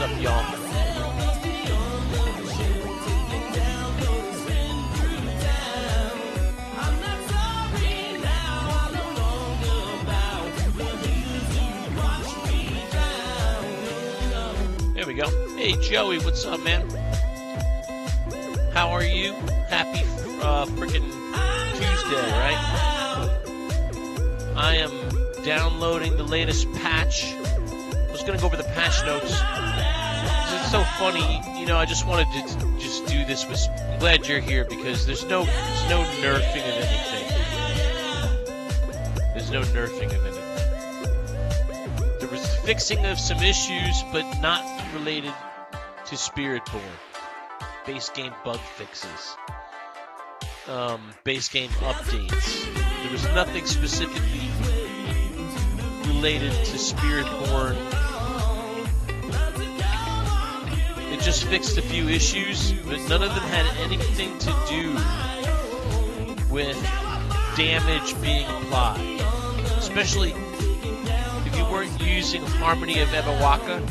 What's up, y'all? There we go. Hey, Joey, what's up, man? How are you? Happy freaking Tuesday, right? I am downloading the latest patch. I was going to go over the patch notes. It's so funny, you know, I just wanted to just do this. I'm glad you're here because there's no nerfing of anything. There's no nerfing of anything. There was fixing of some issues, but not related to Spiritborn. Base game bug fixes. Base game updates. There was nothing specifically related to Spiritborn. It just fixed a few issues, but none of them had anything to do with damage being applied. Especially if you weren't using Harmony of Ebawaka.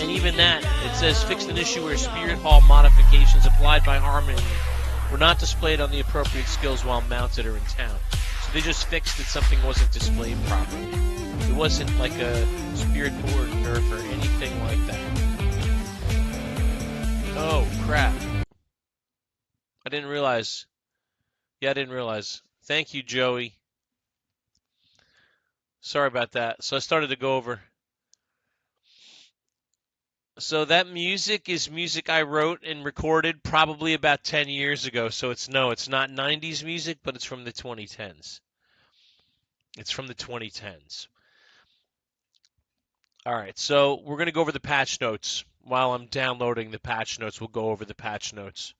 And even that, it says fixed an issue where Spirit Hall modifications applied by Harmony were not displayed on the appropriate skills while mounted or in town. So they just fixed that something wasn't displayed properly. It wasn't like a Spiritborn nerf or anything like that. Oh, crap. I didn't realize. Yeah, I didn't realize. Thank you, Joey. Sorry about that. So I started to go over. So that music is music I wrote and recorded probably about 10 years ago. So it's not 90s music, but it's from the 2010s. It's from the 2010s. All right, so we're going to go over the patch notes. While I'm downloading the patch notes, we'll go over the patch notes.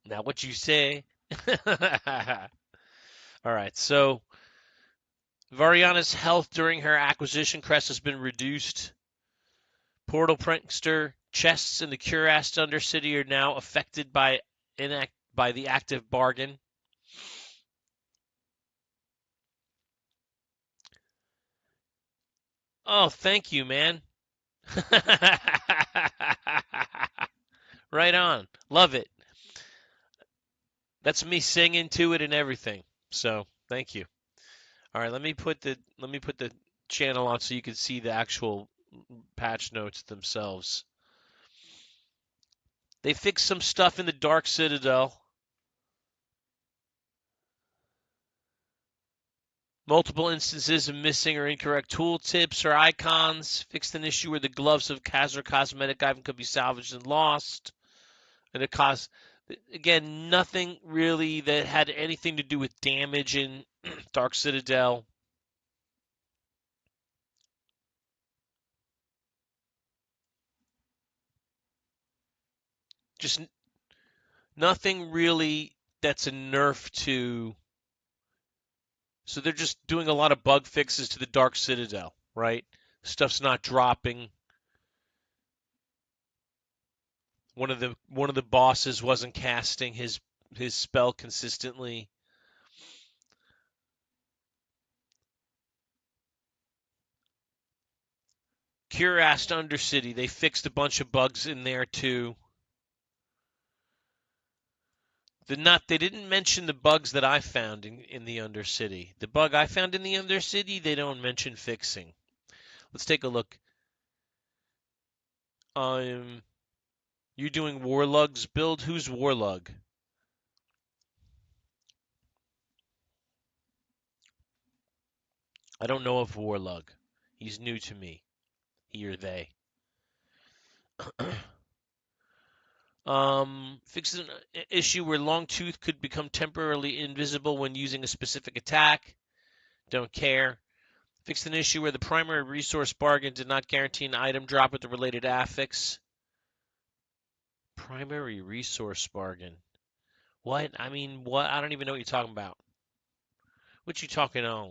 Now, what you say? All right, so Variana's health during her acquisition crest has been reduced. Portal Prankster chests in the Cuirassed Undercity are now affected by the active bargain. Oh, thank you, man. Right on. Love it. That's me singing to it and everything. So, thank you. All right, let me put the channel on so you can see the actual patch notes themselves. They fixed some stuff in the Dark Citadel. Multiple instances of missing or incorrect tooltips or icons. Fixed an issue where the gloves of Khazra cosmetic item could be salvaged and lost. And it caused, again, nothing really that had anything to do with damage in Dark Citadel. Just nothing really that's a nerf to. So they're just doing a lot of bug fixes to the Dark Citadel, right? Stuff's not dropping. One of the bosses wasn't casting his spell consistently. Cuirassed Undercity, they fixed a bunch of bugs in there too. They didn't mention the bugs that I found in the Undercity. The bug I found in the Undercity, they don't mention fixing. Let's take a look. You're doing Warlug's build. Who's Warlug? I don't know of Warlug. He's new to me. He or they. Fixed an issue where Longtooth could become temporarily invisible when using a specific attack. Don't care. Fixed an issue where the primary resource bargain did not guarantee an item drop with the related affix. Primary resource bargain. What? I mean, what? I don't even know what you're talking about. What you talking on?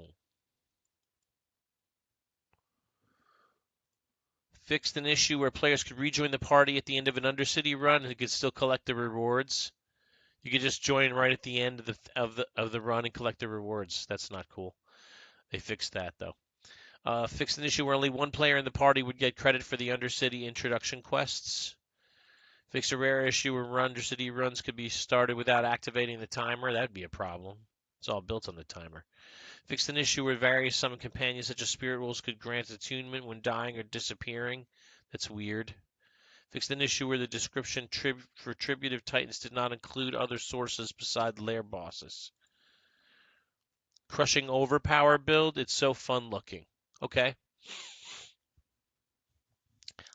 Fixed an issue where players could rejoin the party at the end of an Undercity run and could still collect the rewards. You could just join right at the end of the run and collect the rewards. That's not cool. They fixed that though. Fixed an issue where only one player in the party would get credit for the Undercity introduction quests. Fixed a rare issue where Undercity runs could be started without activating the timer. That'd be a problem. It's all built on the timer. Fixed an issue where various summon companions such as spirit wolves could grant attunement when dying or disappearing. That's weird. Fixed an issue where the description for Tributive Titans did not include other sources beside lair bosses. Crushing Overpower build, it's so fun looking. Okay.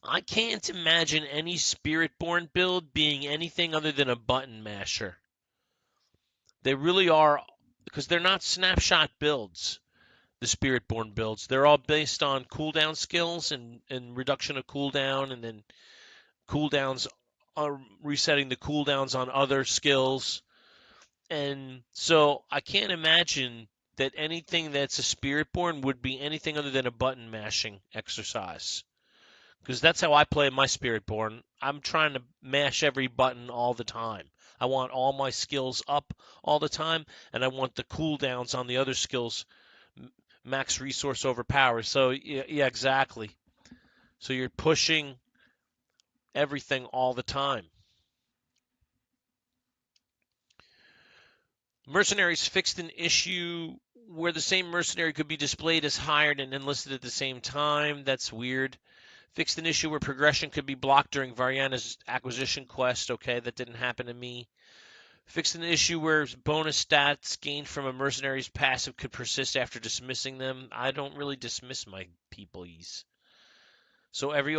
I can't imagine any Spiritborn build being anything other than a button masher. They really are, because they're not snapshot builds, the Spiritborn builds. They're all based on cooldown skills and reduction of cooldown, and then cooldowns are resetting the cooldowns on other skills. And so I can't imagine that anything that's a Spiritborn would be anything other than a button mashing exercise. Because that's how I play my Spiritborn. I'm trying to mash every button all the time. I want all my skills up all the time, and I want the cooldowns on the other skills max resource overpower. So, yeah, exactly. So you're pushing everything all the time. Mercenaries fixed an issue where the same mercenary could be displayed as hired and enlisted at the same time. That's weird. Fixed an issue where progression could be blocked during Variana's acquisition quest. Okay, that didn't happen to me. Fixed an issue where bonus stats gained from a mercenary's passive could persist after dismissing them. I don't really dismiss my peoples. So every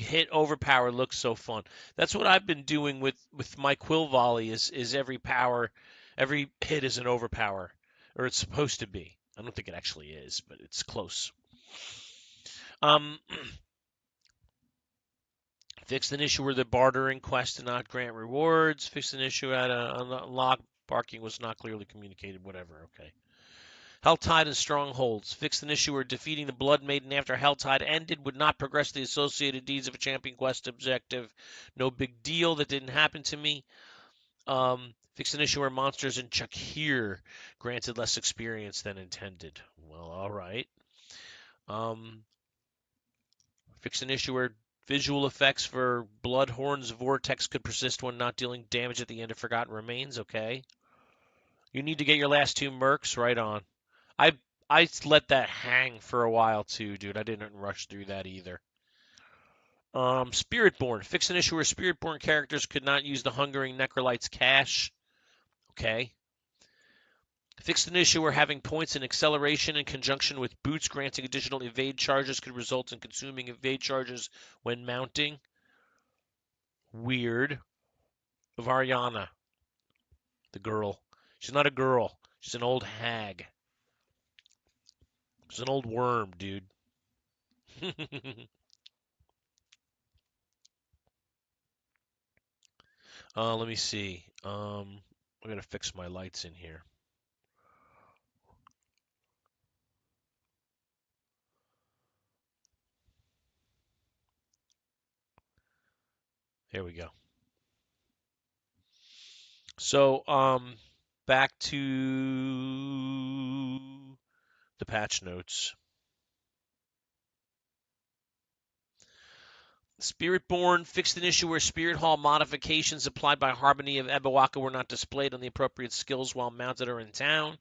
hit overpower looks so fun. That's what I've been doing with my quill volley is every hit is an overpower, or it's supposed to be. I don't think it actually is, but it's close. Um, Fixed an issue where the bartering quest did not grant rewards. Fixed an issue at a unlock barking was not clearly communicated. Whatever. Okay. Helltide and Strongholds. Fixed an issue where defeating the Blood Maiden after Helltide ended would not progress the associated deeds of a champion quest objective. No big deal. That didn't happen to me. Fixed an issue where monsters in Chakir granted less experience than intended. Well, all right. Fixed an issue where visual effects for Bloodhorn's Vortex could persist when not dealing damage at the end of Forgotten Remains. Okay. You need to get your last two mercs right on. I I let that hang for a while too, dude. I didn't rush through that either. Spiritborn. Fix an issue where Spiritborn characters could not use the Hungering Necrolight's cache. Okay. Fixed an issue where having points in acceleration in conjunction with boots granting additional evade charges could result in consuming evade charges when mounting. Weird. Variana, the girl. She's not a girl. She's an old hag. She's an old worm, dude. Let me see. I'm gonna fix my lights in here. There we go. So, back to the patch notes. Spiritborn fixed an issue where Spirit Hall modifications applied by Harmony of Ebawaka were not displayed on the appropriate skills while mounted or in town.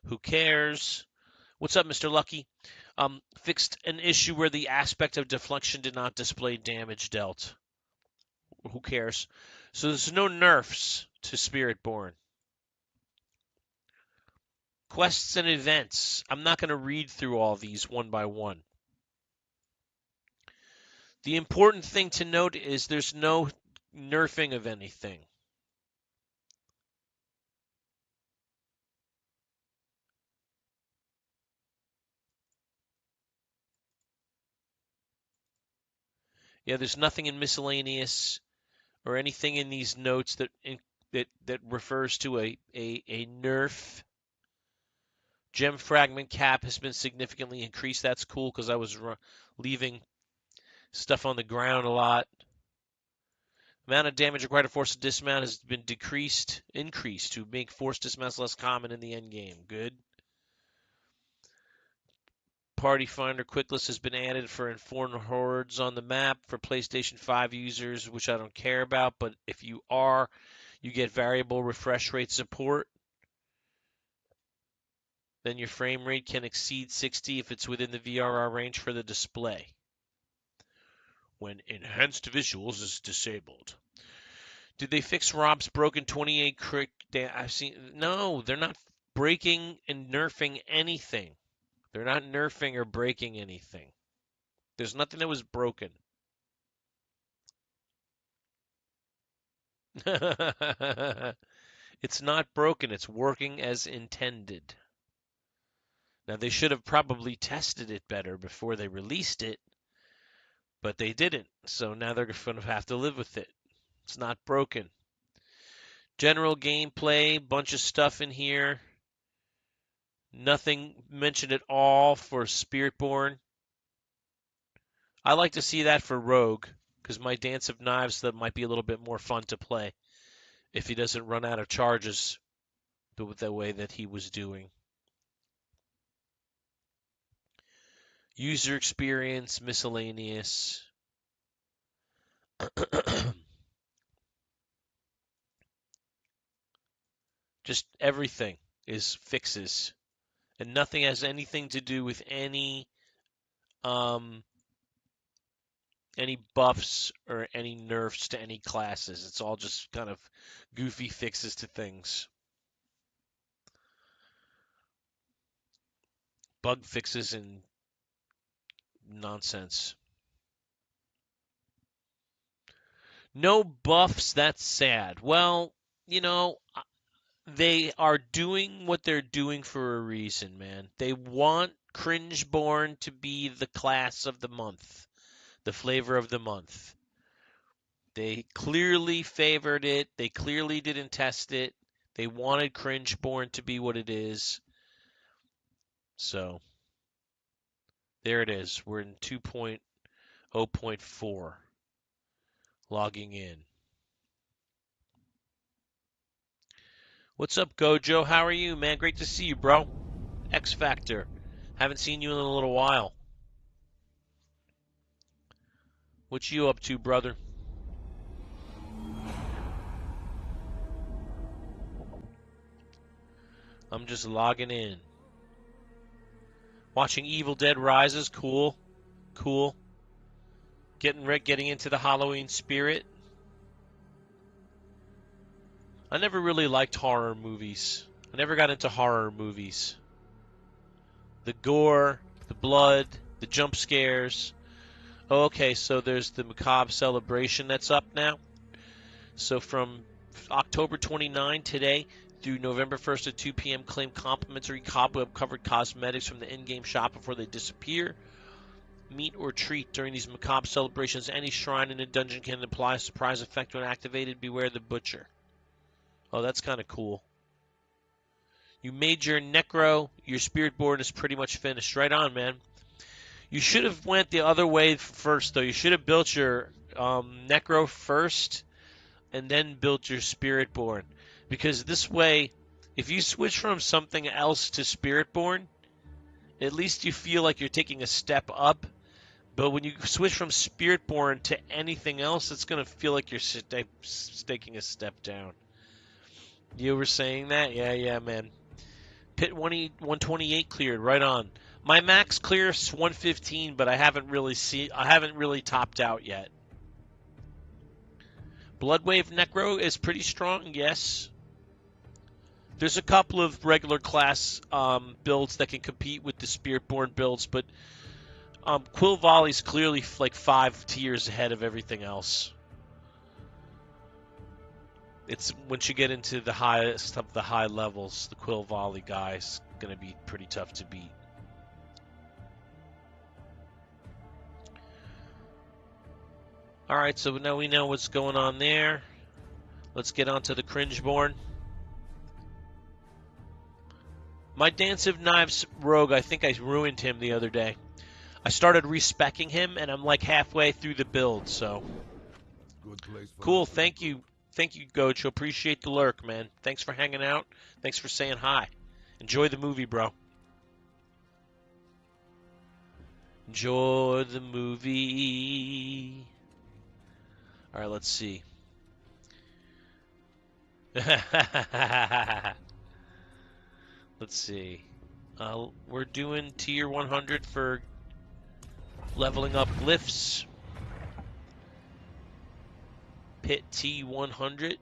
Who cares? What's up, Mr. Lucky? Fixed an issue where the aspect of deflection did not display damage dealt. Who cares? So there's no nerfs to Spiritborn. Quests and events. I'm not going to read through all these one by one. The important thing to note is there's no nerfing of anything. Yeah, there's nothing in miscellaneous or anything in these notes that refers to a nerf. Gem fragment cap has been significantly increased. That's cool because I was leaving stuff on the ground a lot. Amount of damage required to force a dismount has been increased to make forced dismounts less common in the end game. Good. Party Finder Quick List has been added for informed hordes on the map for PlayStation 5 users, which I don't care about, but if you are, you get variable refresh rate support. Then your frame rate can exceed 60 if it's within the VRR range for the display, when enhanced visuals is disabled. Did they fix Rob's broken 28 crit? I've seen. No, they're not breaking and nerfing anything. They're not nerfing or breaking anything. There's nothing that was broken. It's not broken. It's working as intended. Now, they should have probably tested it better before they released it, but they didn't. So now they're going to have to live with it. It's not broken. General gameplay, bunch of stuff in here. Nothing mentioned at all for Spiritborn. I like to see that for Rogue, because my Dance of Knives, that might be a little bit more fun to play if he doesn't run out of charges the way that he was doing. User experience, miscellaneous. Just everything is fixes. And nothing has anything to do with any buffs or any nerfs to any classes. It's all just kind of goofy fixes to things. Bug fixes and nonsense. No buffs, that's sad. Well, you know, they are doing what they're doing for a reason, man. They want Cringeborn to be the class of the month, the flavor of the month. They clearly favored it. They clearly didn't test it. They wanted Cringeborn to be what it is. So, there it is. We're in 2.0.4. Logging in. What's up, Gojo? How are you, man? Great to see you, bro. X Factor. Haven't seen you in a little while. What you up to, brother? I'm just logging in. Watching Evil Dead Rises. Cool. Cool. Getting into the Halloween spirit. I never really liked horror movies. I never got into horror movies. The gore, the blood, the jump scares. Oh, okay, so there's the Macabre Celebration that's up now. So from October 29 today through November 1st at 2 p.m., claim complimentary cobweb-covered cosmetics from the in-game shop before they disappear. Meet or treat during these macabre celebrations. Any shrine in a dungeon can apply a surprise effect when activated. Beware the butcher. Oh, that's kind of cool. You made your Necro. Your Spiritborn is pretty much finished. Right on, man. You should have went the other way first, though. You should have built your Necro first and then built your Spiritborn. Because this way, if you switch from something else to Spiritborn, at least you feel like you're taking a step up. But when you switch from Spiritborn to anything else, it's going to feel like you're taking a step down. You were saying that? Yeah, man. Pit 128 cleared, right on. My max clears 115, but I haven't really topped out yet. Bloodwave Necro is pretty strong, yes. There's a couple of regular class builds that can compete with the Spiritborn builds, but Quill Volley's clearly like 5 tiers ahead of everything else. It's once you get into the highest of the high levels, the Quill Volley guy's going to be pretty tough to beat. All right, so now we know what's going on there. Let's get on to the Cringeborn. My Dance of Knives rogue, I think I ruined him the other day. I started respecking him, and I'm like halfway through the build, so. Cool, thank you. Thank you, Gocho. Appreciate the lurk, man. Thanks for hanging out. Thanks for saying hi. Enjoy the movie, bro. Enjoy the movie. All right, let's see. Let's see. We're doing tier 100 for leveling up glyphs. Pit T100.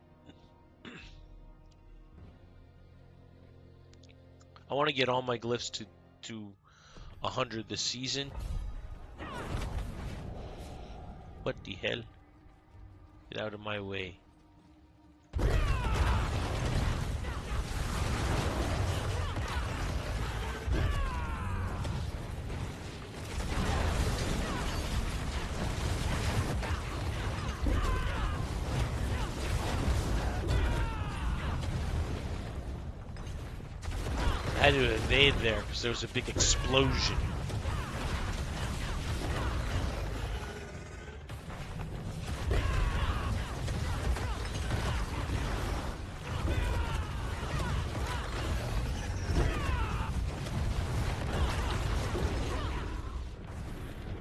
I want to get all my glyphs to 100 this season. What the hell? Get out of my way. I had to evade there because there was a big explosion.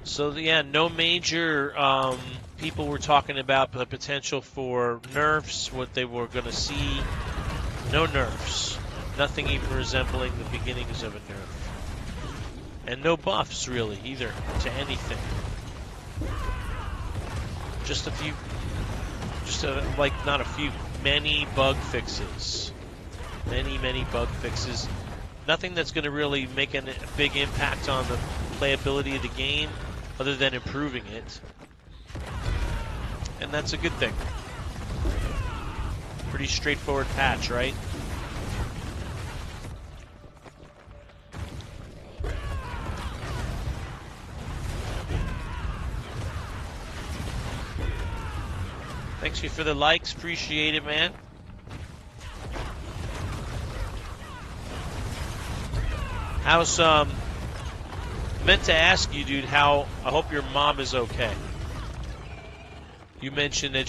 So yeah, no major people were talking about the potential for nerfs, what they were going to see. No nerfs. Nothing even resembling the beginnings of a nerf. And no buffs, really, either, to anything. Just a few, not a few, many bug fixes. Many bug fixes. Nothing that's going to really make a big impact on the playability of the game, other than improving it. And that's a good thing. Pretty straightforward patch, right? Thanks you for the likes, appreciate it, man. How's meant to ask you, dude, how I hope your mom is okay. You mentioned that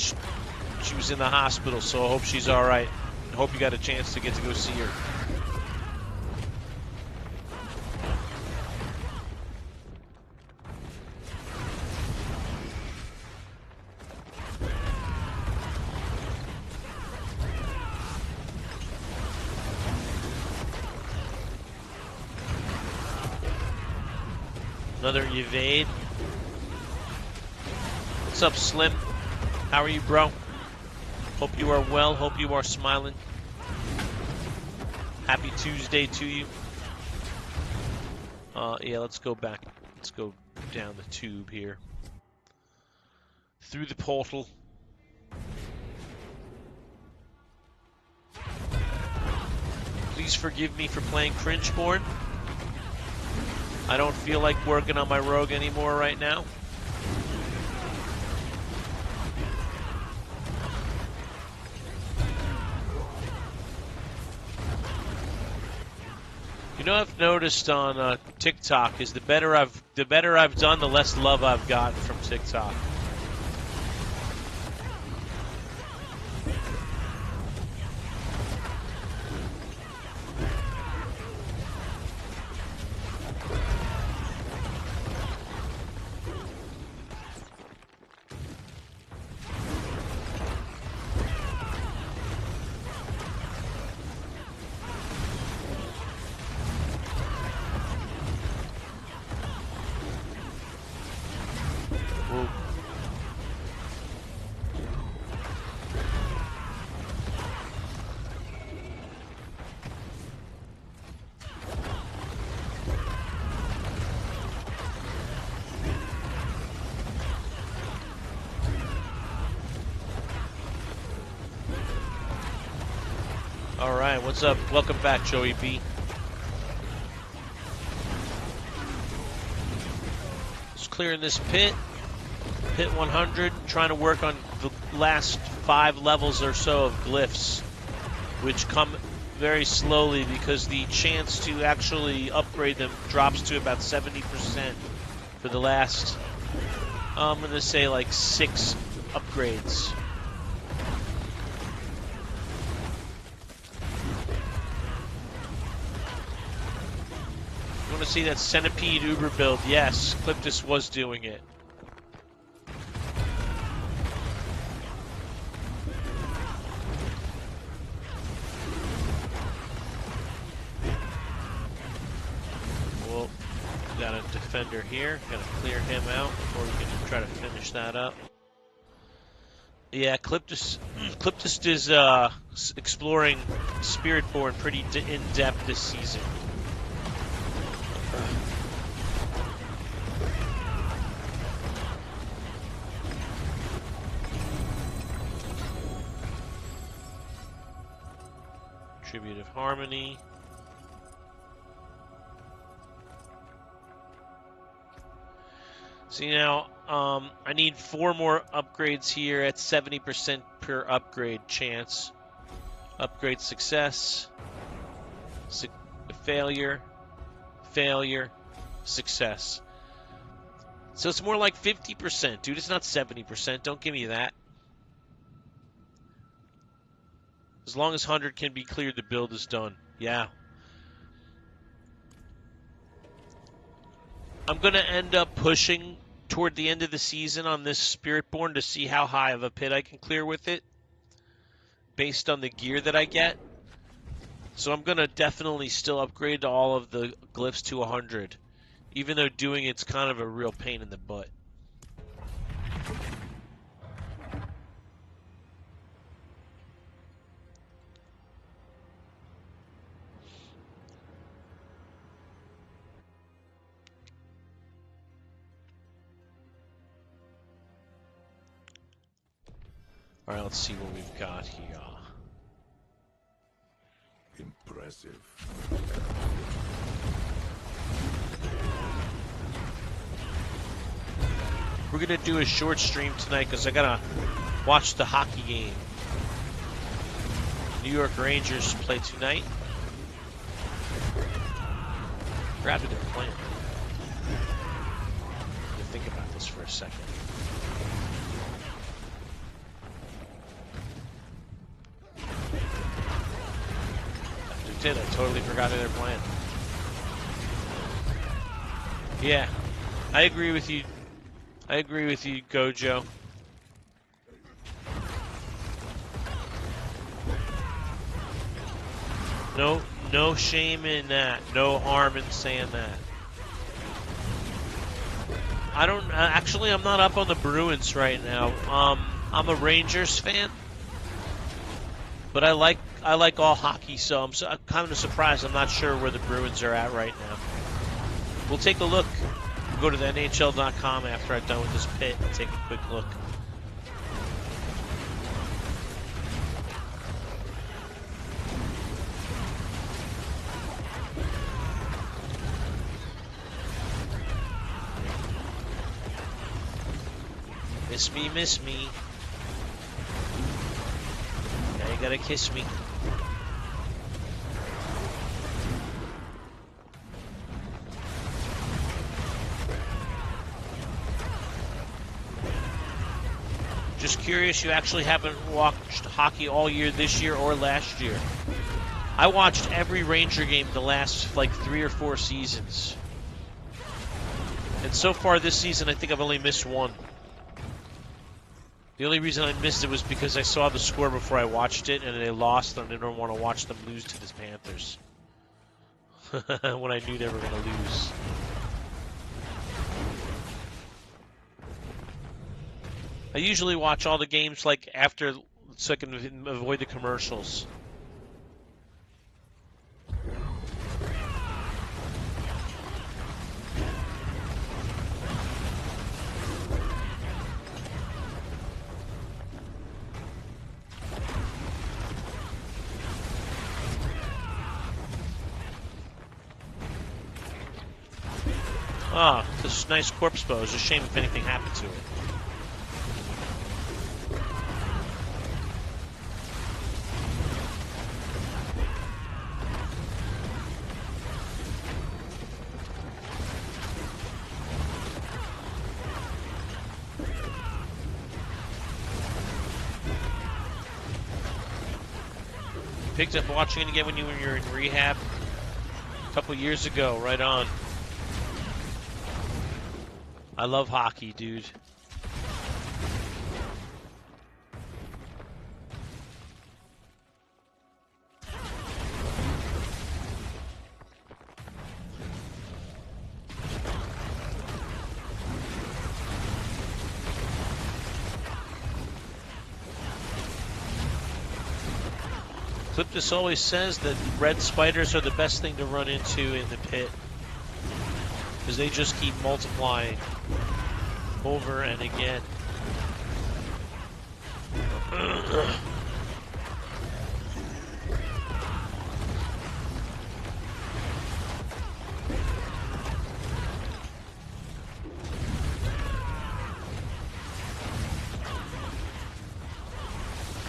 she was in the hospital, so I hope she's all right. I hope you got a chance to get to go see her. Another evade. What's up, Slim? How are you, bro? Hope you are well. Hope you are smiling. Happy Tuesday to you. Yeah, let's go back. Let's go down the tube here. Through the portal. Please forgive me for playing Cringeborn. I don't feel like working on my rogue anymore right now. You know, I've noticed on TikTok is the better I've done, the less love I've gotten from TikTok. Alright, what's up? Welcome back, Joey B. Just clearing this pit. Pit 100, trying to work on the last 5 levels or so of glyphs, which come very slowly because the chance to actually upgrade them drops to about 70% for the last, I'm going to say like 6 upgrades. You want to see that Centipede Uber build? Yes, Cliptus was doing it. Well, we got a defender here. Got to clear him out before we can try to finish that up. Yeah, Cliptus is exploring Spiritborn pretty in-depth this season. Tribute of Harmony. See now, I need 4 more upgrades here at 70% per upgrade chance. Upgrade success. Failure. Failure. Success. So it's more like 50%. Dude, it's not 70%. Don't give me that. As long as 100 can be cleared, the build is done. Yeah. I'm going to end up pushing toward the end of the season on this Spiritborn to see how high of a pit I can clear with it based on the gear that I get. So I'm going to definitely still upgrade to all of the glyphs to 100, even though doing it's kind of a real pain in the butt. All right, let's see what we've got here. Impressive. We're going to do a short stream tonight because I got to watch the hockey game. New York Rangers play tonight. Grab it and plan. Think about this for a second. I totally forgot their plan. Yeah, I agree with you. I agree with you, Gojo. No shame in that. No harm in saying that. I don't actually. I'm not up on the Bruins right now. I'm a Rangers fan, but I like all hockey, so I'm kind of surprised. I'm not sure where the Bruins are at right now. We'll take a look. We'll go to the NHL.com after I'm done with this pit and take a quick look. Miss me. Now you gotta kiss me. Just curious, you actually haven't watched hockey all year this year or last year. I watched every Ranger game the last like 3 or 4 seasons. And so far this season, I think I've only missed one. The only reason I missed it was because I saw the score before I watched it, and they lost, and I didn't want to watch them lose to the Panthers. When I knew they were going to lose. I usually watch all the games like after, so I can avoid the commercials. Ah, this nice corpse bow. It's a shame if anything happened to it. picked up watching it again when you were in rehab a couple years ago. Right on. I love hockey, dude. Cliptus always says that red spiders are the best thing to run into in the pit because they just keep multiplying over and again.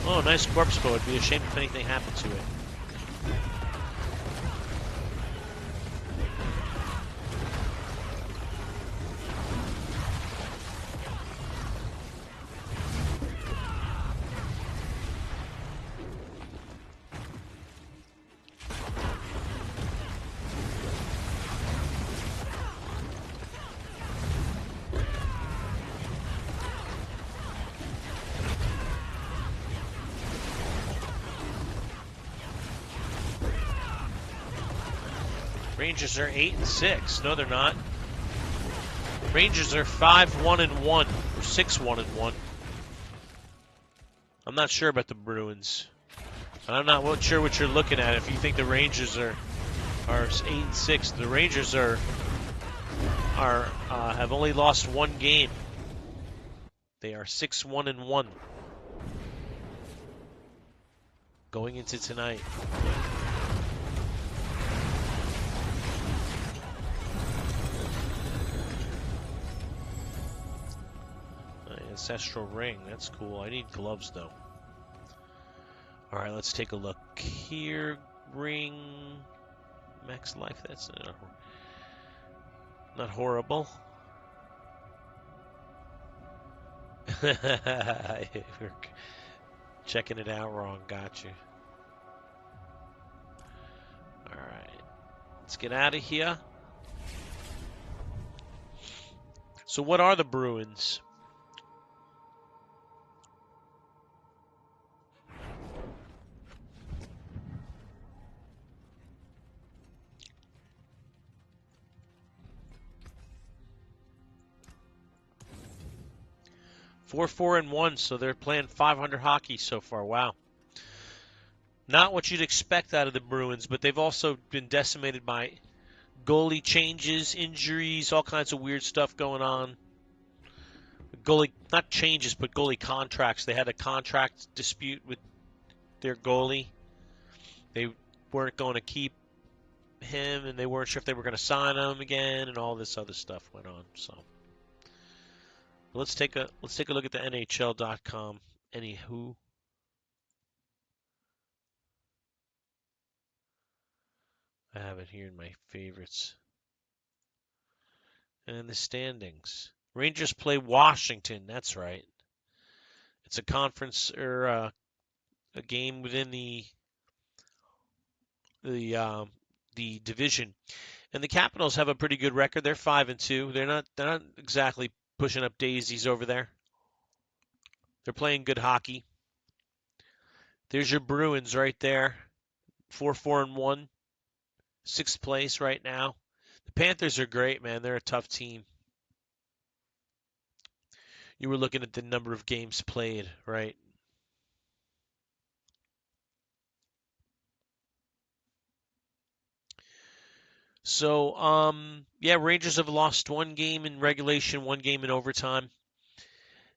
Oh, nice corpse bow. It'd be a shame if anything happened to it. Rangers are 8-6. No, they're not. Rangers are 5-1-1 or 6-1-1. I'm not sure about the Bruins. I'm not sure what you're looking at. If you think the Rangers are 8-6, the Rangers have only lost one game. They are 6-1-1 going into tonight. Ancestral ring, that's cool. I need gloves though. All right, let's take a look here. Ring, max life. That's not horrible. We're checking it out wrong. Got you. All right, let's get out of here. So, what are the Bruins? Four, 4-1, so they're playing 500 hockey so far. Wow. Not what you'd expect out of the Bruins, but they've also been decimated by goalie changes, injuries, all kinds of weird stuff going on. Goalie, not changes, but goalie contracts. They had a contract dispute with their goalie. They weren't going to keep him, and they weren't sure if they were going to sign him again, and all this other stuff went on. So let's take a look at the NHL.com. Anywho, I have it here in my favorites and the standings. Rangers play Washington. That's right. It's a conference or a game within the division. And the Capitals have a pretty good record. They're 5-2. They're not exactly pushing up daisies over there. They're playing good hockey. There's your Bruins right there. 4-4-1. 6th place right now. The Panthers are great, man. They're a tough team. You were looking at the number of games played, right? So, yeah, Rangers have lost one game in regulation, one game in overtime.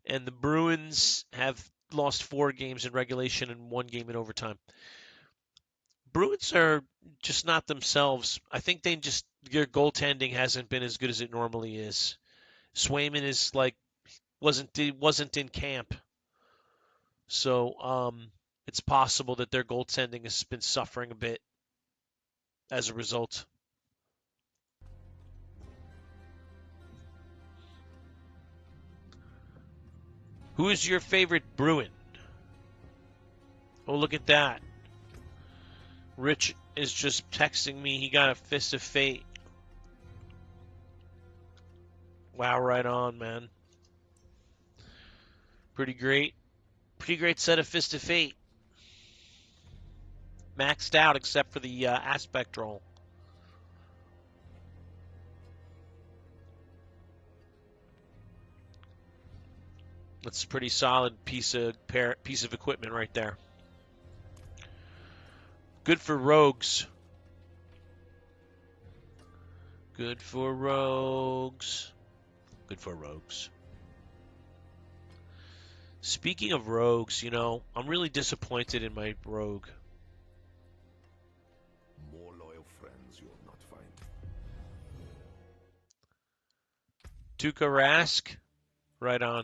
And the Bruins have lost 4 games in regulation and 1 game in overtime. Bruins are just not themselves. I think their goaltending hasn't been as good as it normally is. Swayman is wasn't in camp. So, it's possible that their goaltending has been suffering a bit as a result. Who is your favorite Bruin? Oh, look at that. Rich is just texting me. He got a Fist of Fate. Wow, right on, man. Pretty great. Pretty great set of Fist of Fate. Maxed out except for the aspect roll. That's a pretty solid piece of equipment right there. Good for rogues. Good for rogues. Good for rogues. Speaking of rogues, you know, I'm really disappointed in my rogue. More loyal friends you'll not find. Tuka Rask, right on.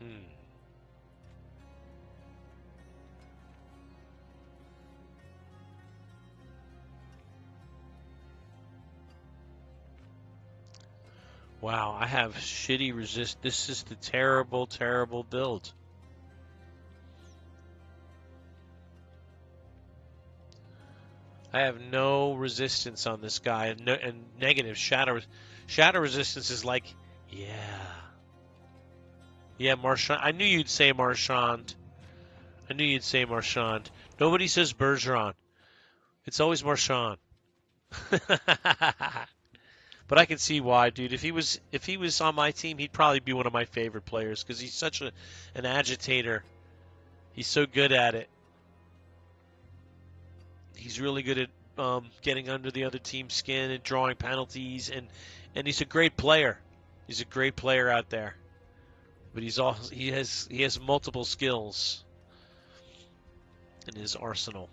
Hmm. Wow, I have shitty resist. This is the terrible, terrible build. I have no resistance on this guy, and negative shadow. Shadow resistance is like, yeah, yeah, Marchand. I knew you'd say Marchand. I knew you'd say Marchand. Nobody says Bergeron. It's always Marchand. But I can see why, dude. If he was on my team, he'd probably be one of my favorite players because he's such an agitator. He's so good at it. He's really good at getting under the other team's skin and drawing penalties, and he's a great player. He's a great player out there. But he has multiple skills in his arsenal.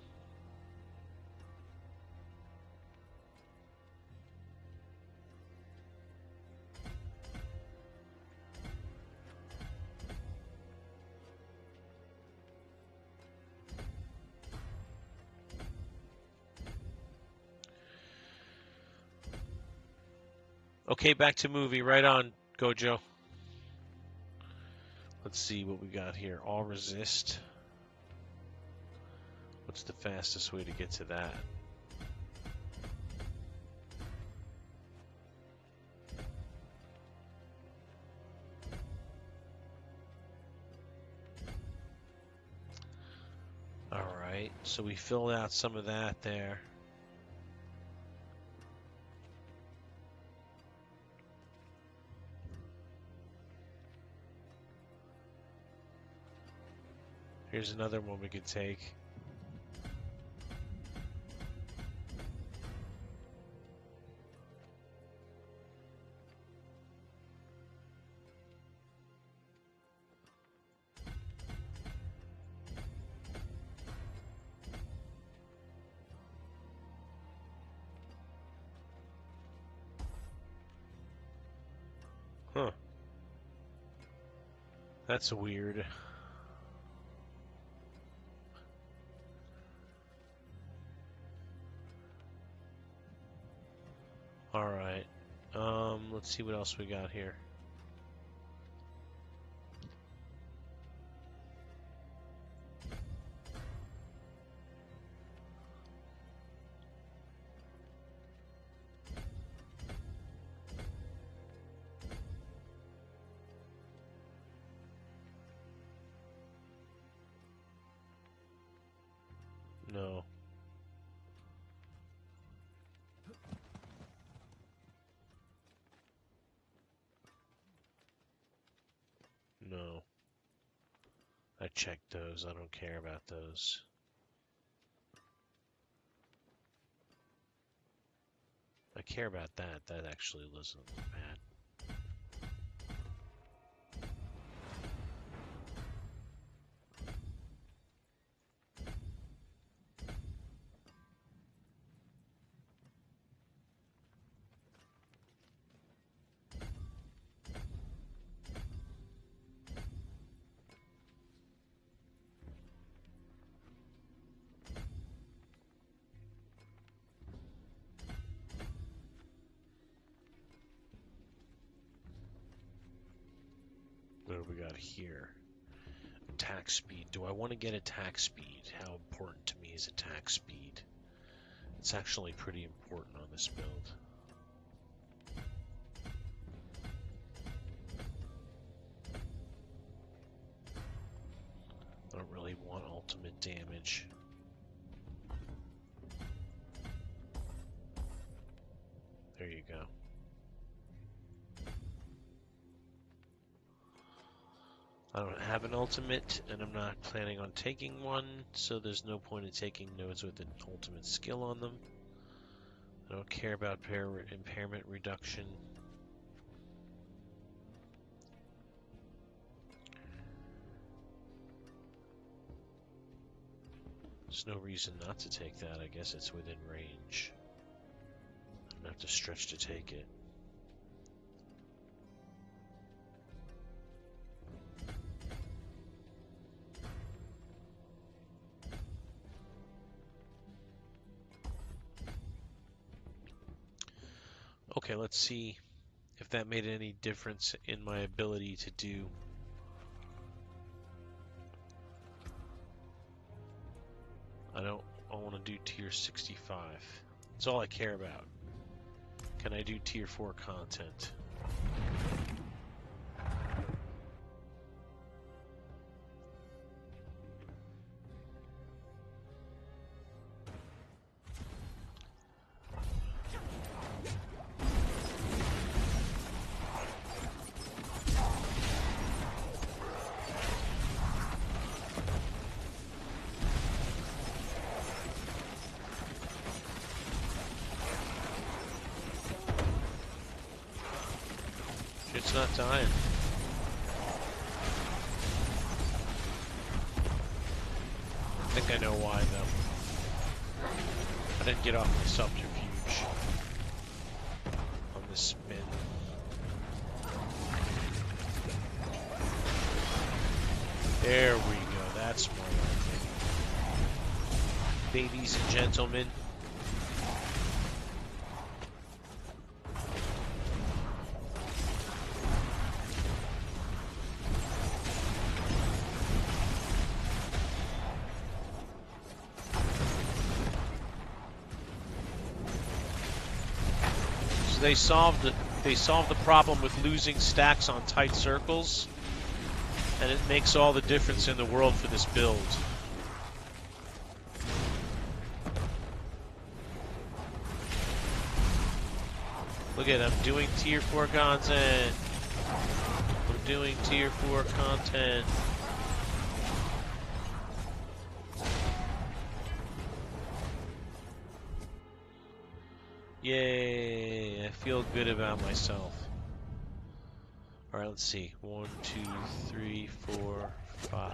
Okay, back to movie. Right on, Gojo. Let's see what we got here. All resist. What's the fastest way to get to that? All right, so we filled out some of that there. Here's another one we could take. Huh. That's weird. All right. Let's see what else we got here. No. No. I checked those. I don't care about those. I care about that. That actually doesn't look bad. what do we got here? Attack speed. Do I want to get attack speed? How important to me is attack speed? It's actually pretty important on this build. I don't really want ultimate damage. There you go. I don't have an ultimate, and I'm not planning on taking one, so there's no point in taking nodes with an ultimate skill on them. I don't care about impairment reduction. There's no reason not to take that. I guess it's within range. I don't have to stretch to take it. Okay, let's see if that made any difference in my ability to do. I want to do tier 65. That's all I care about. Can I do tier 4 content? It's not dying. I think I know why, though. I didn't get off my subterfuge on this spin. There we go. That's more like it. Ladies and gentlemen. They solved the problem with losing stacks on tight circles, and it makes all the difference in the world for this build. Look at, I'm doing tier 4 content. I'm doing tier 4 content. Yay, I feel good about myself. Alright, let's see. 1, 2, 3, 4, 5.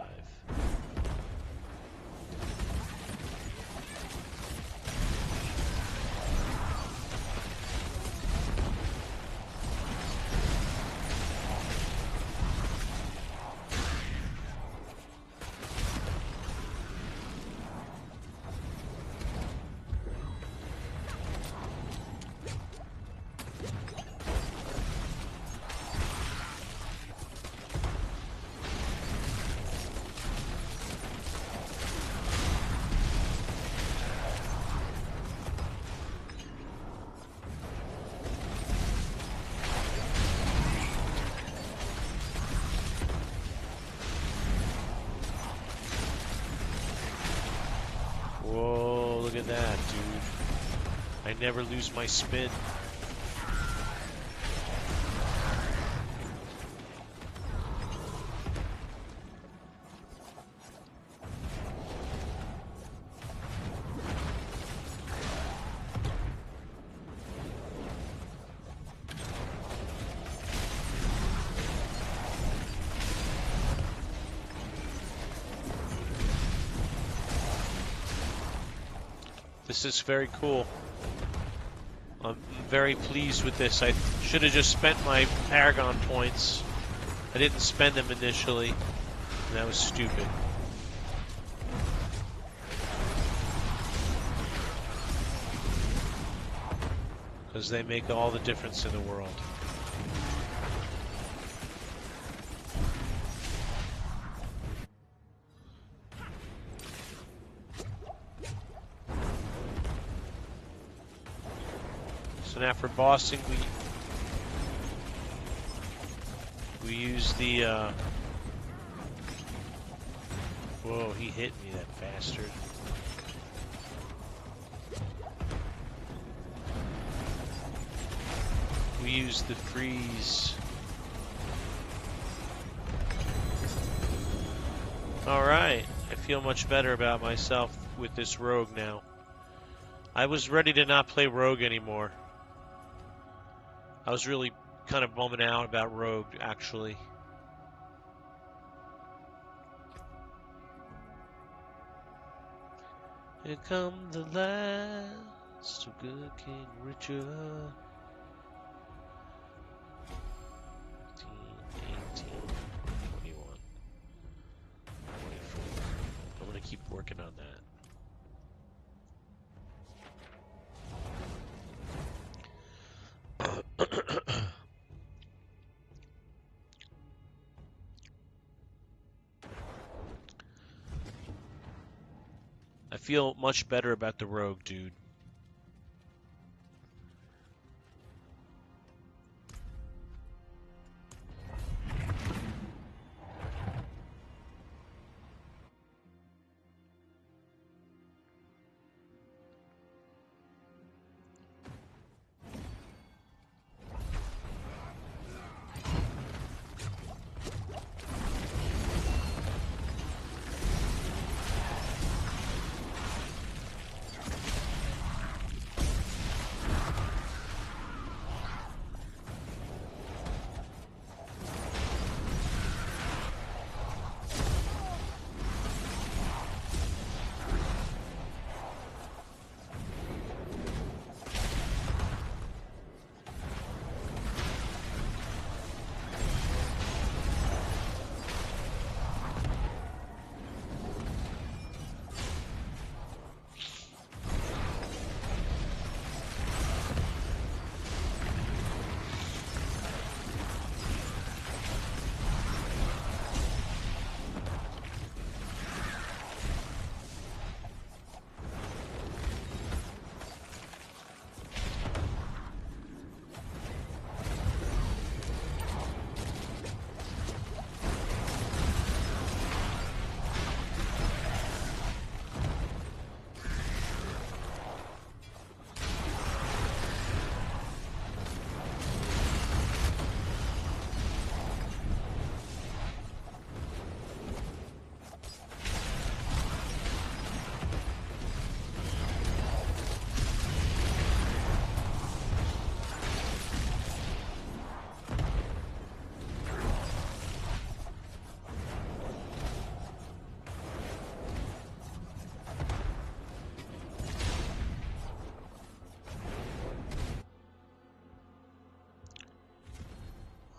Whoa, look at that, dude. I never lose my spin. This is very cool. I'm very pleased with this. I should have just spent my Paragon points. I didn't spend them initially, and that was stupid. Because they make all the difference in the world. So now for bossing, we use the. Whoa! He hit me, that bastard. We use the freeze. Alright, I feel much better about myself with this rogue now. I was ready to not play rogue anymore. I was really kind of bumming out about rogue, actually. Here come the last of good King Richard. 18, 21, 24. I'm going to keep working on that. I feel much better about the rogue, dude.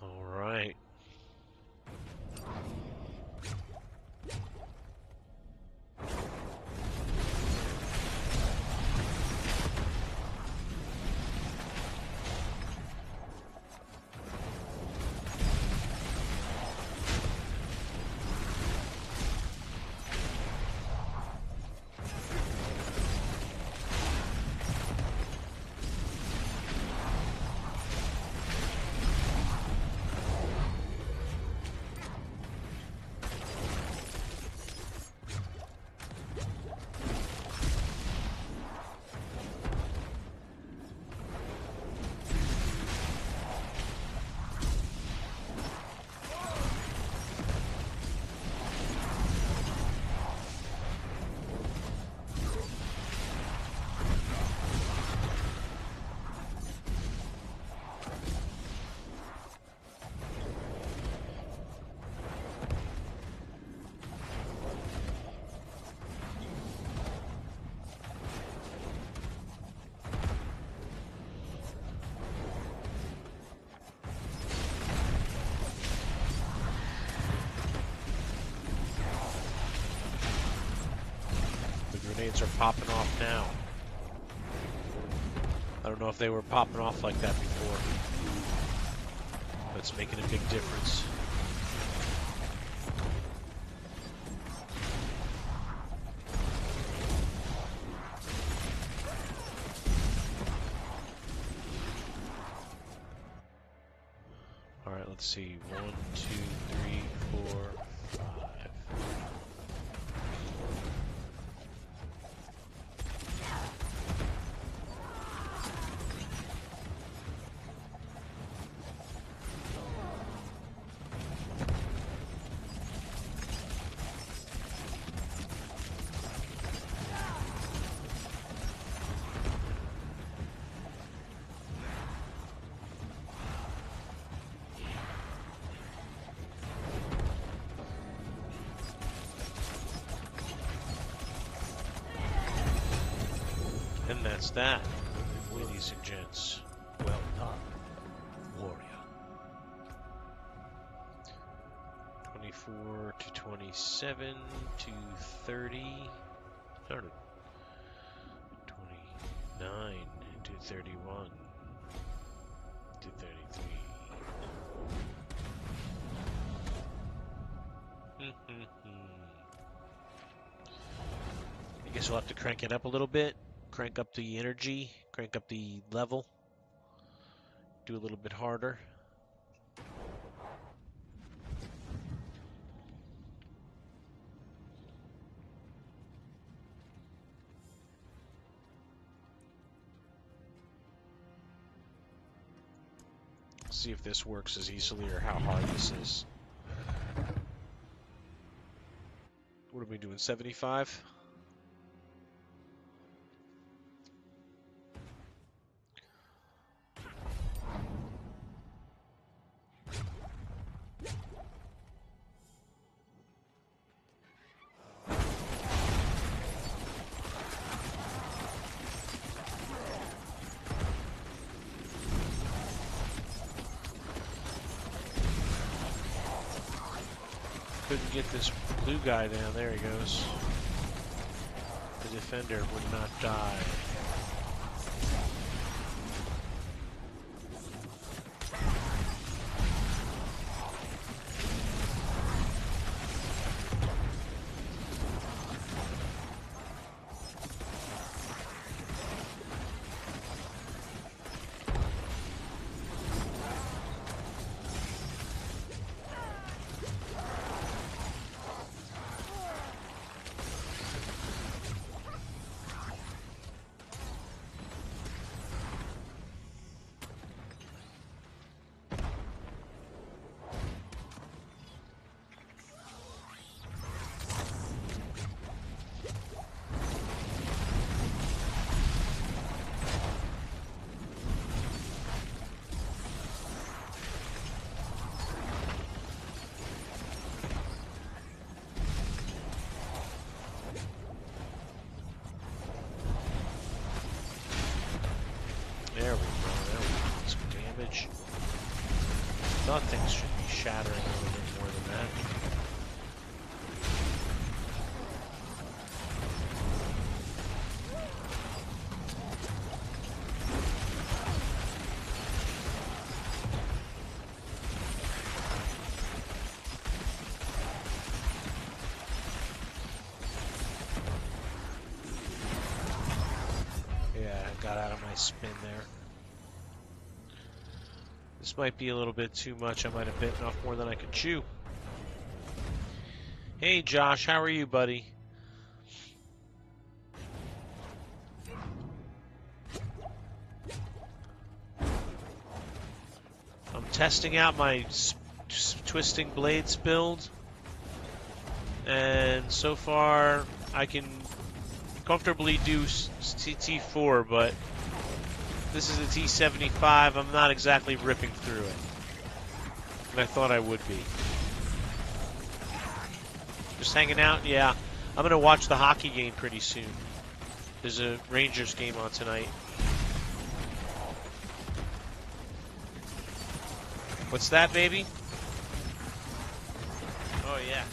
Alright. Grenades are popping off now. I don't know if they were popping off like that before, but it's making a big difference. Alright, let's see. 1, 2, 3, 4, 5. And that's that, ladies and gents. Well done, warrior. 24 to 27 to 30. Started. 29 to 31 to 33. I guess we'll have to crank it up a little bit. Crank up the energy, crank up the level, do a little bit harder. See if this works as easily or how hard this is. What are we doing, 75? Couldn't get this blue guy down. There he goes. The defender would not die. There we go. There we go. Some damage. Thought things should be shattering a little bit more than that. Yeah, I got out of my spin there. This might be a little bit too much. I might have bitten off more than I could chew. Hey Josh, how are you, buddy? I'm testing out my twisting blades build, and so far I can comfortably do T4, but this is a T75. I'm not exactly ripping through it. And I thought I would be. Just hanging out? Yeah. I'm going to watch the hockey game pretty soon. There's a Rangers game on tonight. What's that, baby? Oh, yeah.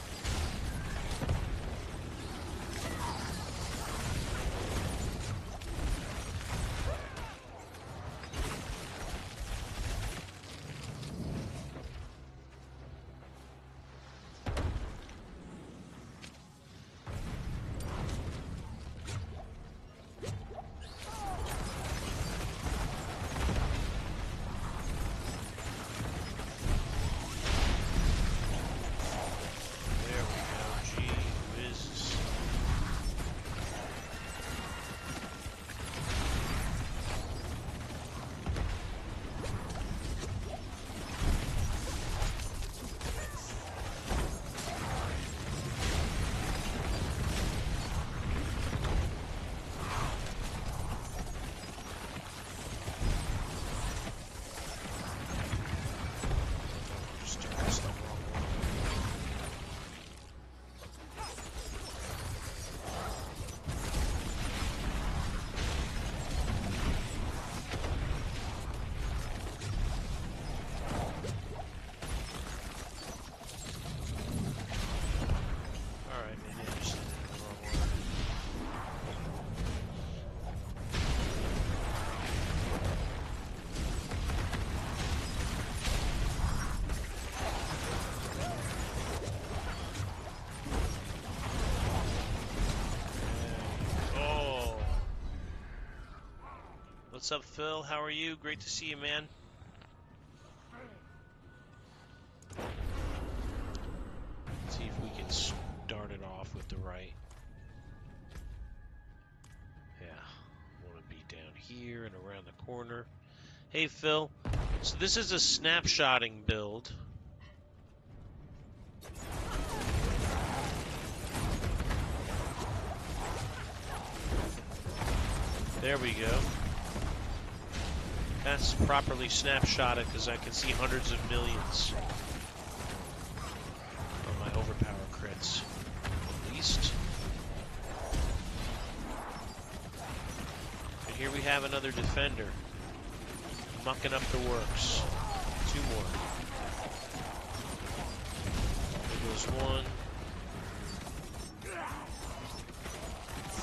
What's up, Phil? How are you? Great to see you, man. Let's see if we can start it off with the right. Yeah, want to be down here and around the corner. Hey, Phil. So this is a snapshotting build. There we go. That's properly snapshotted because I can see hundreds of millions on my overpower crits, at least. And here we have another defender mucking up the works. Two more. There goes one.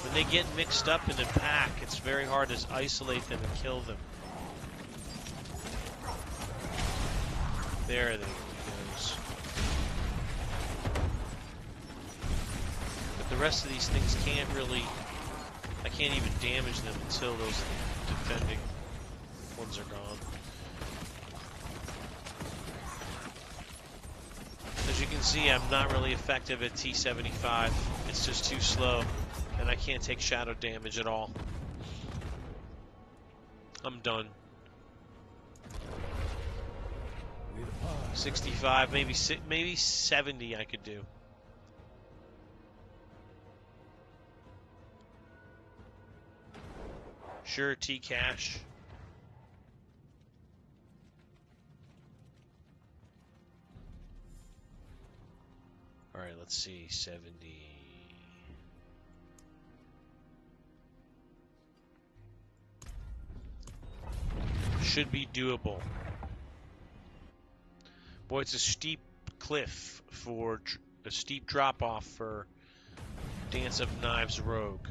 When they get mixed up in a pack, it's very hard to isolate them and kill them. There they goes. But the rest of these things can't really... I can't even damage them until those defending ones are gone. As you can see, I'm not really effective at T75. It's just too slow, and I can't take shadow damage at all. I'm done. 65, maybe 70 I could do. Sure, T-Cash. Alright, let's see, 70. Should be doable. Boy, it's a steep cliff for a steep drop off for Dance of Knives Rogue.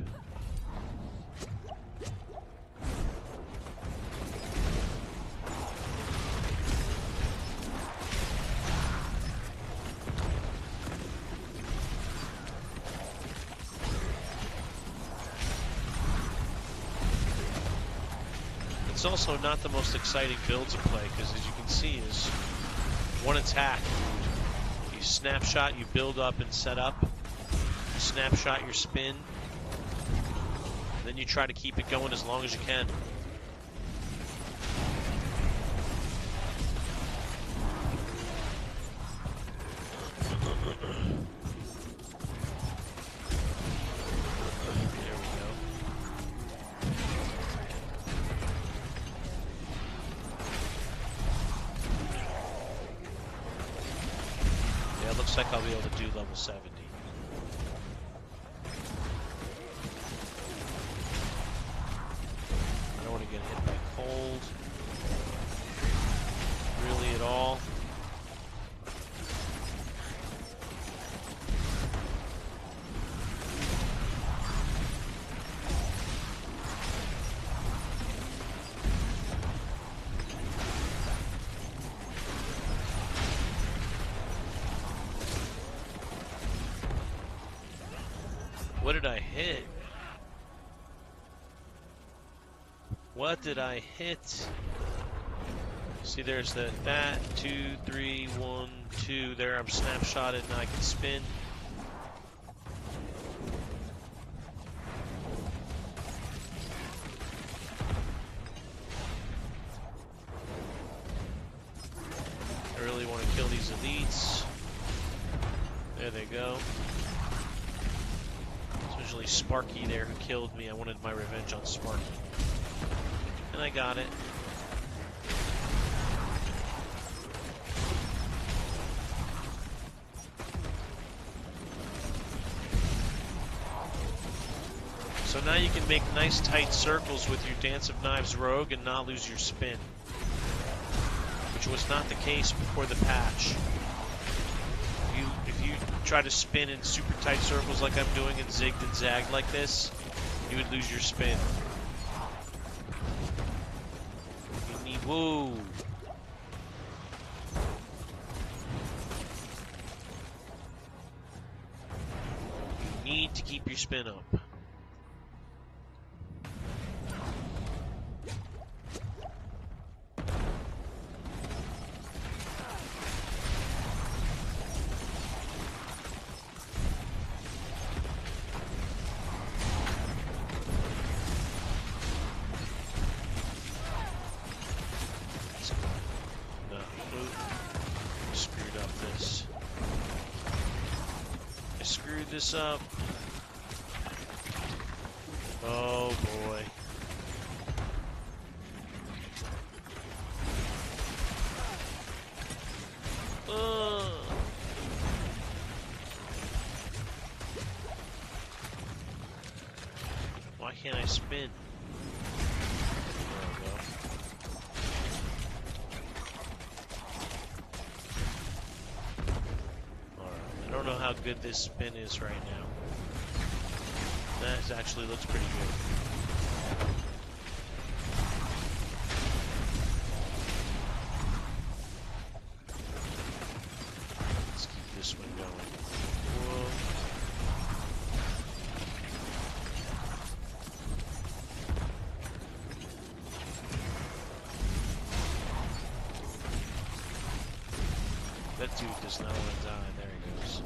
It's also not the most exciting build to play because, as you can see, is one attack. You snapshot, you build up and set up. You snapshot your spin. And then you try to keep it going as long as you can. Looks like I'll be able to do level 70. I don't want to get hit by cold. Really at all. What did I hit? What did I hit? See, there's that 2, 3, 1, 2. There, I'm snapshotted and I can spin. I really want to kill these elites. There they go. Usually Sparky there who killed me. I wanted my revenge on Sparky. And I got it. So now you can make nice tight circles with your Dance of Knives Rogue and not lose your spin. Which was not the case before the patch. If you try to spin in super tight circles like I'm doing and zigged and zagged like this, you would lose your spin. You need, whoa. You need to keep your spin up. this up. Oh boy. Why can't I spin? There we go. Alright, I don't know how good this spin is right now. That actually looks pretty good. Let's keep this one going. Whoa. That dude does not want to die. There he goes.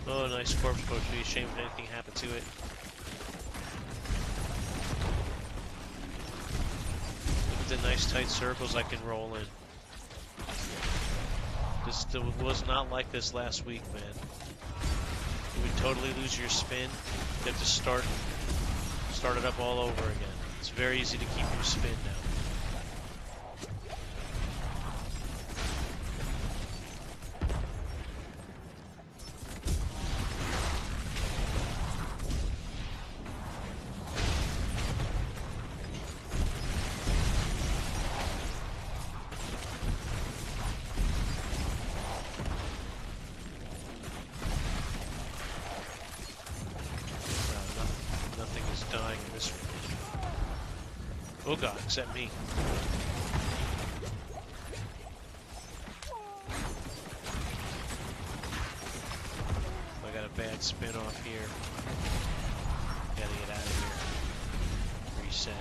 Oh, nice corpse poach. Be ashamed if anything happened to it. Look at the nice tight circles I can roll in. This was not like this last week, man. You would totally lose your spin. You have to start it up all over again. It's very easy to keep your spin now. Nothing is dying in this one. Oh god, except me. I got a bad spin off here. Gotta get out of here. Reset.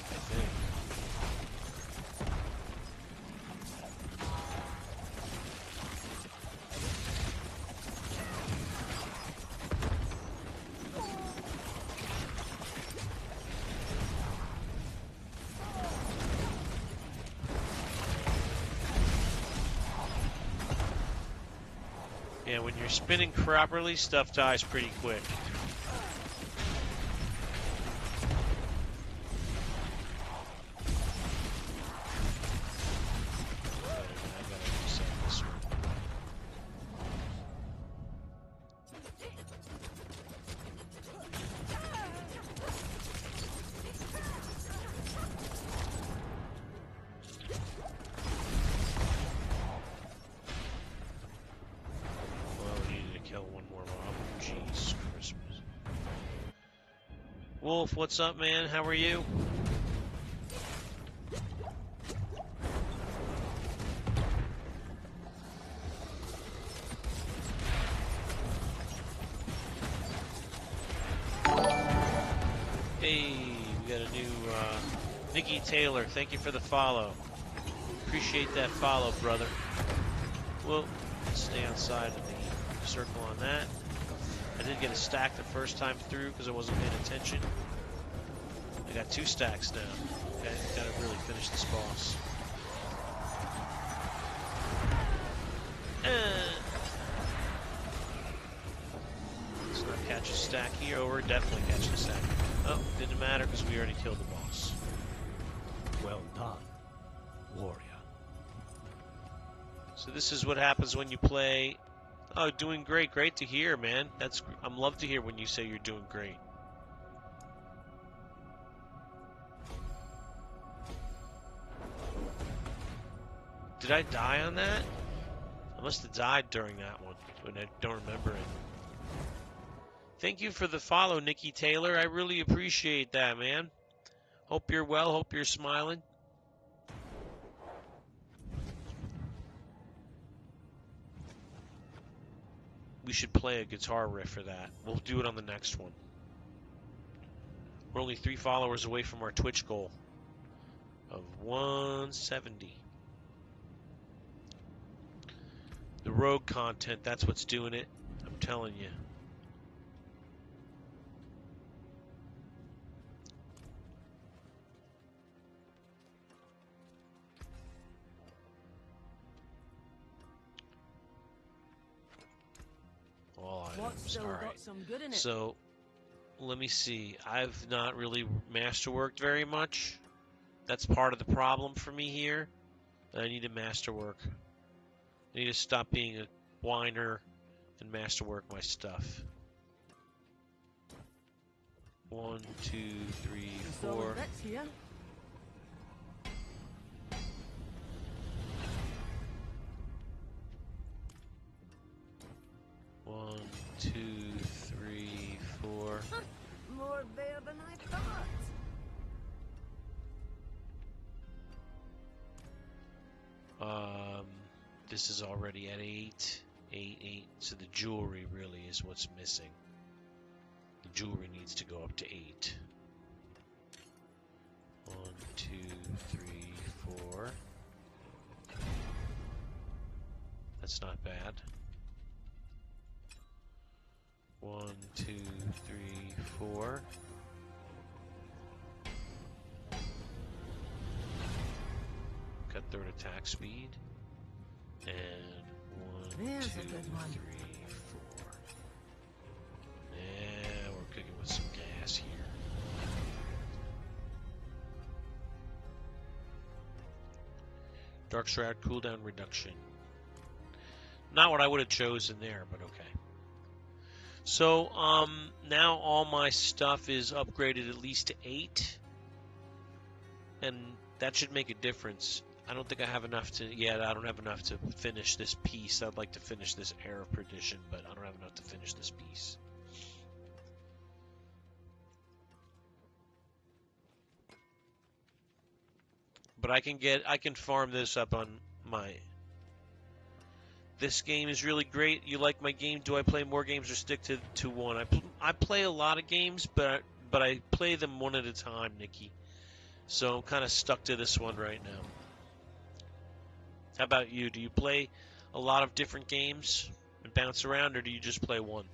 I think. Yeah, when you're spinning properly, stuff dies pretty quick. I gotta reset this one. Kill one more mob. Jeez, Christmas. Wolf, what's up, man? How are you? Hey, we got a new Nikki Taylor. Thank you for the follow. Appreciate that follow, brother. Well, stay outside of the circle on that. I did get a stack the first time through because I wasn't paying attention. I got 2 stacks now. Okay, gotta really finish this boss. Let's not catch a stack here. Oh, we're definitely catching a stack. Oh, didn't matter because we already killed the boss. Well done, warrior. So this is what happens when you play. Oh, doing great. Great to hear, man. I'm love to hear when you say you're doing great. Did I die on that? I must have died during that one, but I don't remember it. Thank you for the follow, Nikki Taylor. I really appreciate that, man. Hope you're well. Hope you're smiling. We should play a guitar riff for that. We'll do it on the next one. We're only 3 followers away from our Twitch goal of 170. The rogue content, that's what's doing it. I'm telling you. What's still All right. got some good in it? So let me see. I've not really masterworked very much. That's part of the problem for me here. I need to masterwork. I need to stop being a whiner and masterwork my stuff. 1, 2, 3, Some 4. solid bits here. One, 2, 3, 4. More there than I thought. This is already at 8. 8, 8. So the jewelry really is what's missing. The jewelry needs to go up to 8. 1, 2, 3, 4. That's not bad. 1, 2, 3, 4. Cut third attack speed. And 1, There's 2, a good one. 3, 4. Yeah, we're cooking with some gas here. Dark Shroud cooldown reduction. Not what I would have chosen there, but okay. So, now all my stuff is upgraded at least to 8. And that should make a difference. I don't think I have enough to, I don't have enough to finish this piece. I'd like to finish this Air of Perdition, but I don't have enough to finish this piece. But I can farm this up on my... This game is really great. You like my game? Do I play more games or stick to one? I play a lot of games, but I play them one at a time, Nikki. So I'm kind of stuck to this one right now. How about you? Do you play a lot of different games and bounce around, or do you just play one?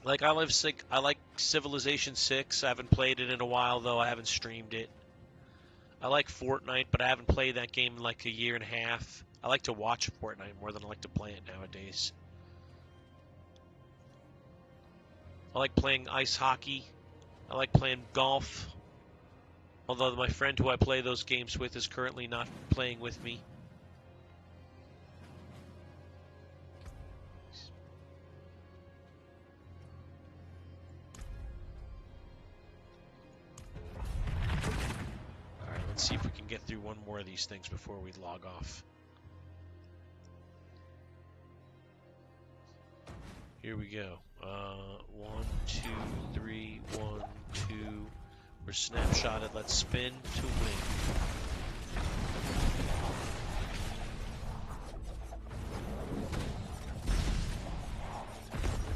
Like I like Civilization 6. I haven't played it in a while though. I haven't streamed it. I like Fortnite, but I haven't played that game in like a year and a half. I like to watch Fortnite more than I like to play it nowadays. I like playing ice hockey. I like playing golf. Although my friend who I play those games with is currently not playing with me. Alright, let's see if we can get through one more of these things before we log off. Here we go. 1, 2, 3, 1, 2. We're snapshotted. Let's spin to win.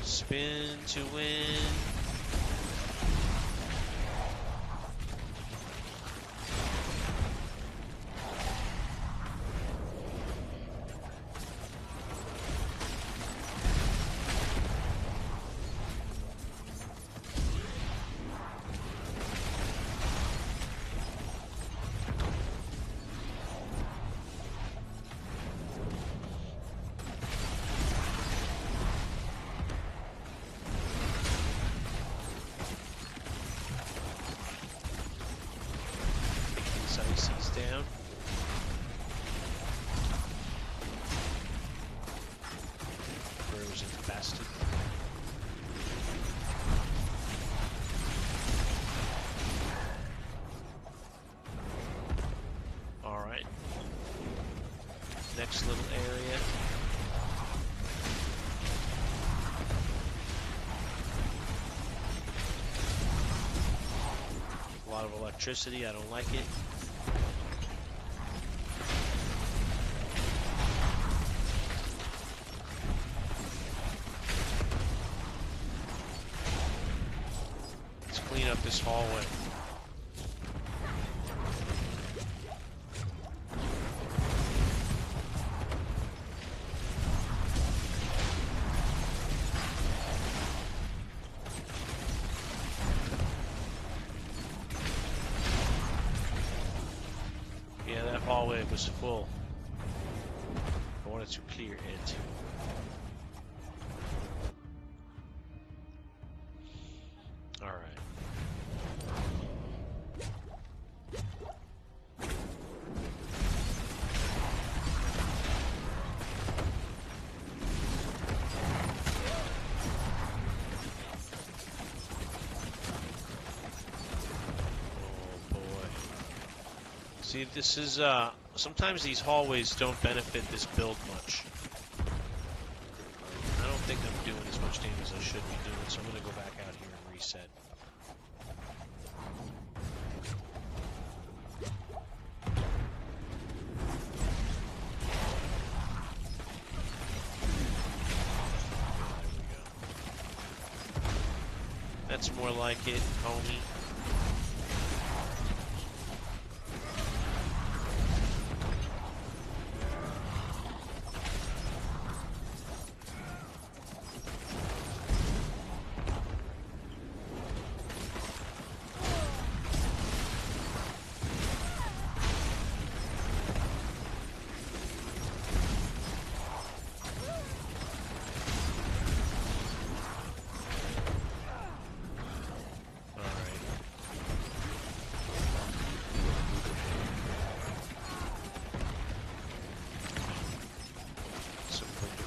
Spin to win. Ices down. Frozen bastard. Alright. Next little area. A lot of electricity, I don't like it. Clean up this hallway. hallway was full. I wanted to clear it. Alright. See, this is, sometimes these hallways don't benefit this build much. I don't think I'm doing as much damage as I should be doing, so I'm going to go back out here and reset. There we go. That's more like it, homie.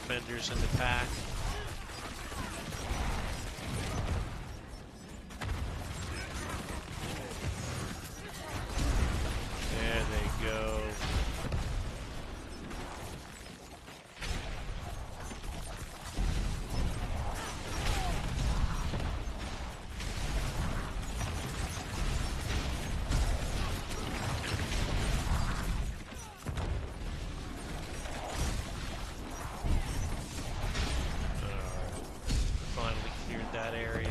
Defenders in the pack. There they go. That area.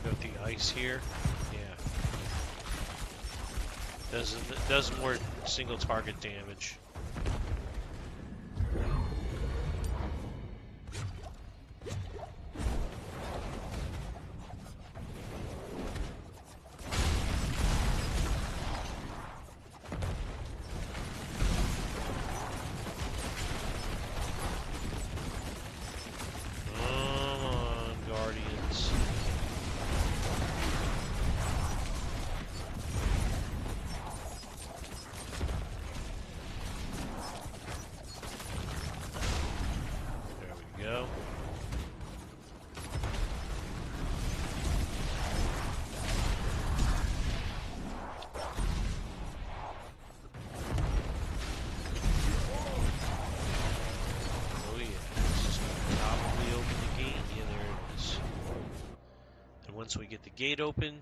Got the ice here. Yeah. Does more single target damage. Once we get the gate open.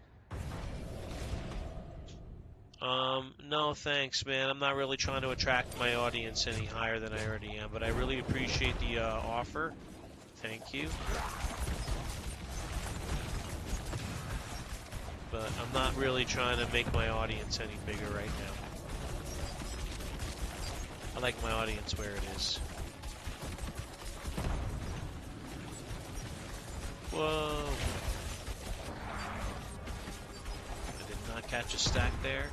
No thanks, man. I'm not really trying to attract my audience any higher than I already am, but I really appreciate the offer. Thank you. But I'm not really trying to make my audience any bigger right now. I like my audience where it is. Whoa. I did not catch a stack there.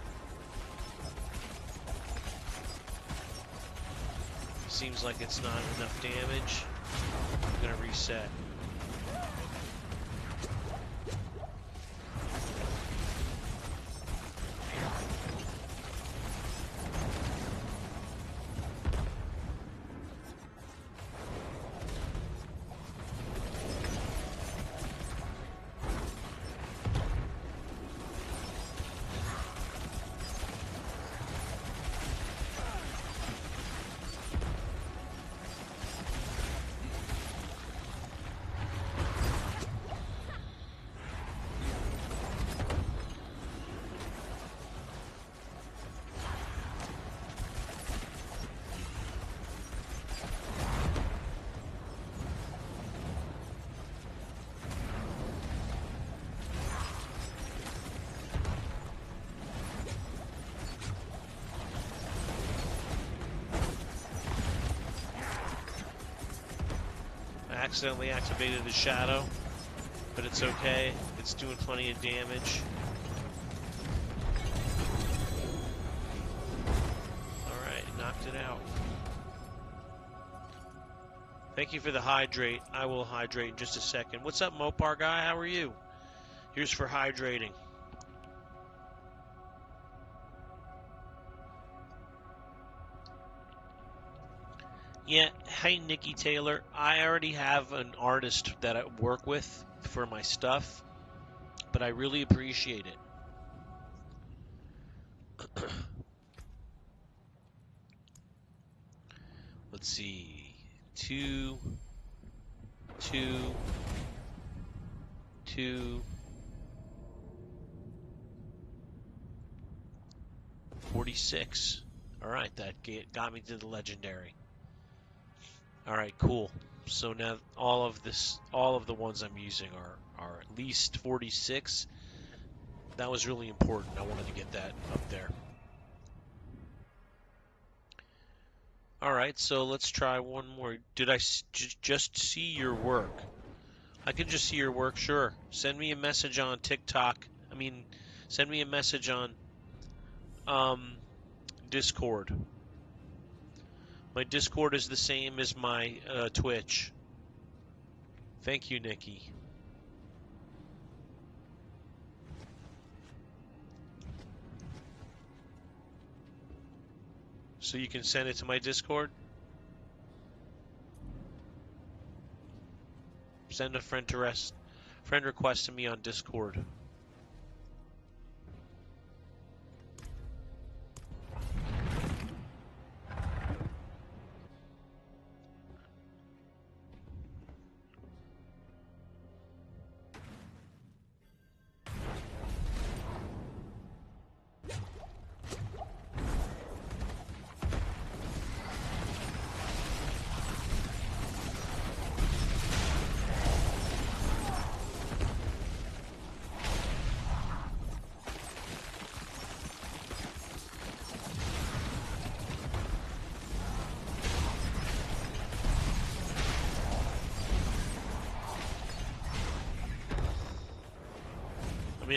Seems like it's not enough damage. I'm gonna reset. accidentally activated the shadow, but it's okay. It's doing plenty of damage. Alright, knocked it out. Thank you for the hydrate. I will hydrate in just a second. What's up, Mopar guy? How are you? Here's for hydrating. Yeah, hey Nikki Taylor. I already have an artist that I work with for my stuff, but I really appreciate it. Let's see. 2, 2, 2, 46. Alright, that got me to the legendary. Alright, cool. So now all of the ones I'm using are at least 46. That was really important. I wanted to get that up there. Alright, so let's try one more. Did I just see your work? I can just see your work, sure. Send me a message on TikTok. Send me a message on Discord. My Discord is the same as my Twitch. Thank you, Nikki. So you can send it to my Discord? Send a friend request to me on Discord.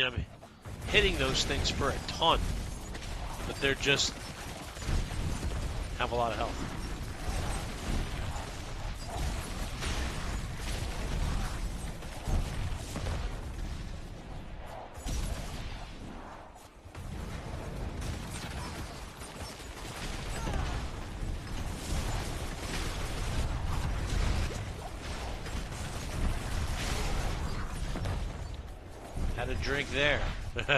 I'm hitting those things for a ton, but they're just have a lot of health. Had a drink there. Let's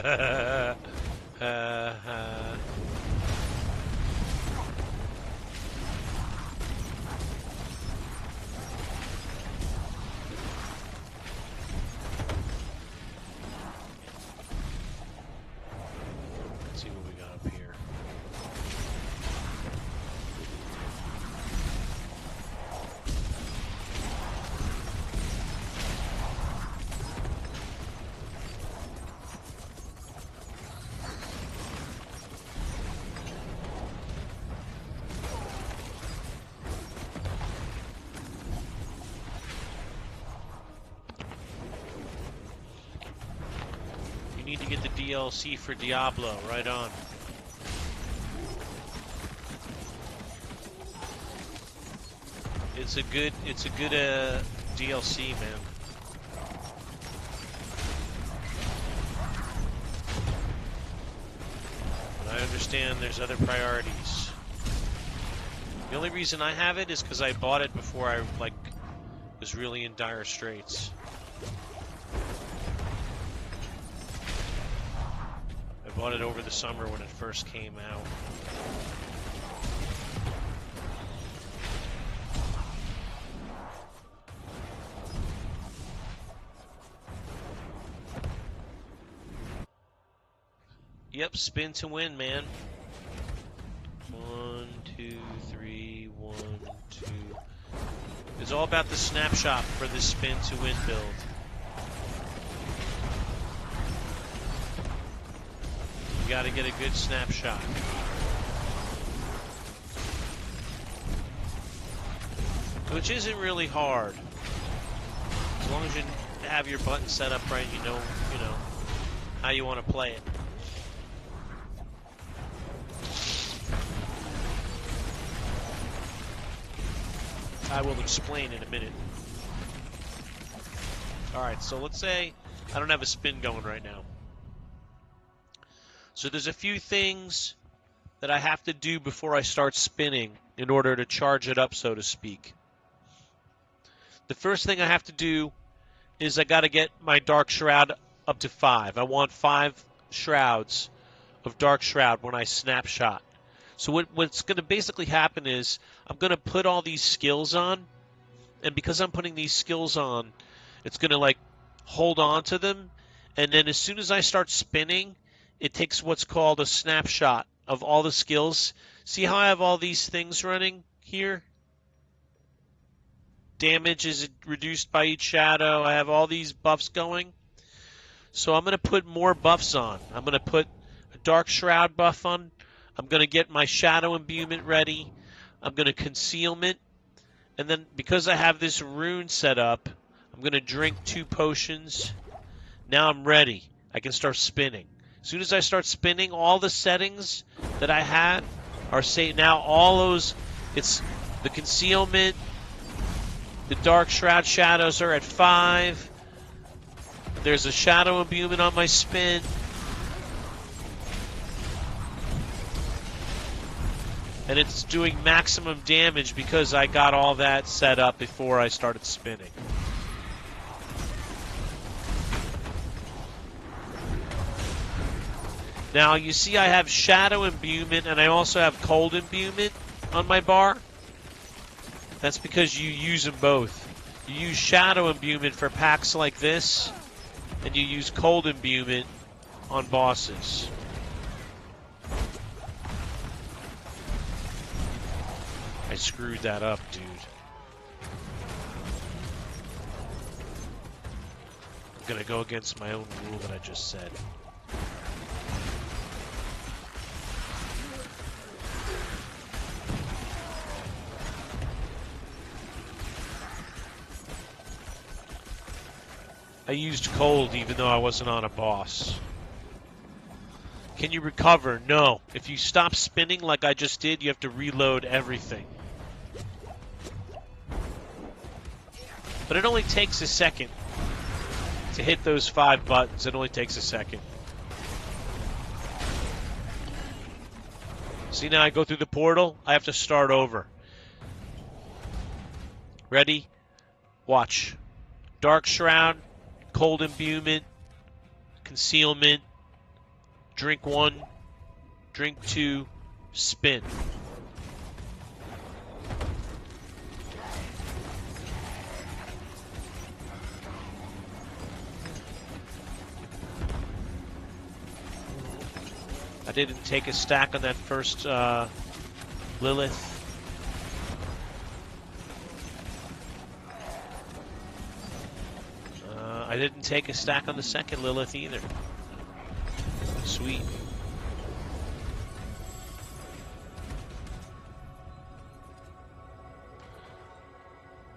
see what we got up here. Need to get the DLC for Diablo. Right on. It's a good DLC, man. But I understand there's other priorities. The only reason I have it is because I bought it before I was really in dire straits. I bought it over the summer when it first came out. Yep, spin to win, man. 1, 2, 3, 1, 2. It's all about the snapshot for the spin to win build. You gotta get a good snapshot. Which isn't really hard. As long as you have your button set up right, you know how you want to play it. I will explain in a minute. Alright, so let's say I don't have a spin going right now. So there's a few things that I have to do before I start spinning in order to charge it up, so to speak. The first thing I have to do is I got to get my Dark Shroud up to 5. I want 5 shrouds of Dark Shroud when I snapshot. So what's going to basically happen is I'm going to put all these skills on, and because I'm putting these skills on, it's going to like hold on to them, and then as soon as I start spinning, it takes what's called a snapshot of all the skills. See how I have all these things running here? Damage is reduced by each shadow. I have all these buffs going. So I'm going to put more buffs on. I'm going to put a Dark Shroud buff on. I'm going to get my Shadow Imbuement ready. I'm going to Concealment. And then because I have this rune set up, I'm going to drink 2 potions. Now I'm ready. I can start spinning. As soon as I start spinning, all the settings that I had are saved. Now all those, it's the Concealment, the Dark Shroud shadows are at 5. There's a Shadow Imbuement on my spin. And it's doing maximum damage because I got all that set up before I started spinning. Now you see I have Shadow Imbuement and I also have Cold Imbuement on my bar. That's because you use them both. You use Shadow Imbuement for packs like this, and you use Cold Imbuement on bosses. I screwed that up, dude. I'm gonna go against my own rule that I just said. I used cold even though I wasn't on a boss. Can you recover? No. If you stop spinning like I just did, you have to reload everything. But it only takes a second to hit those 5 buttons. It only takes a second. See, now I go through the portal. I have to start over. Ready? Watch. Dark Shroud, Cold Imbuement, Concealment, drink 1, drink 2, spin. I didn't take a stack on that first Lilith. I didn't take a stack on the second Lilith either. Sweet.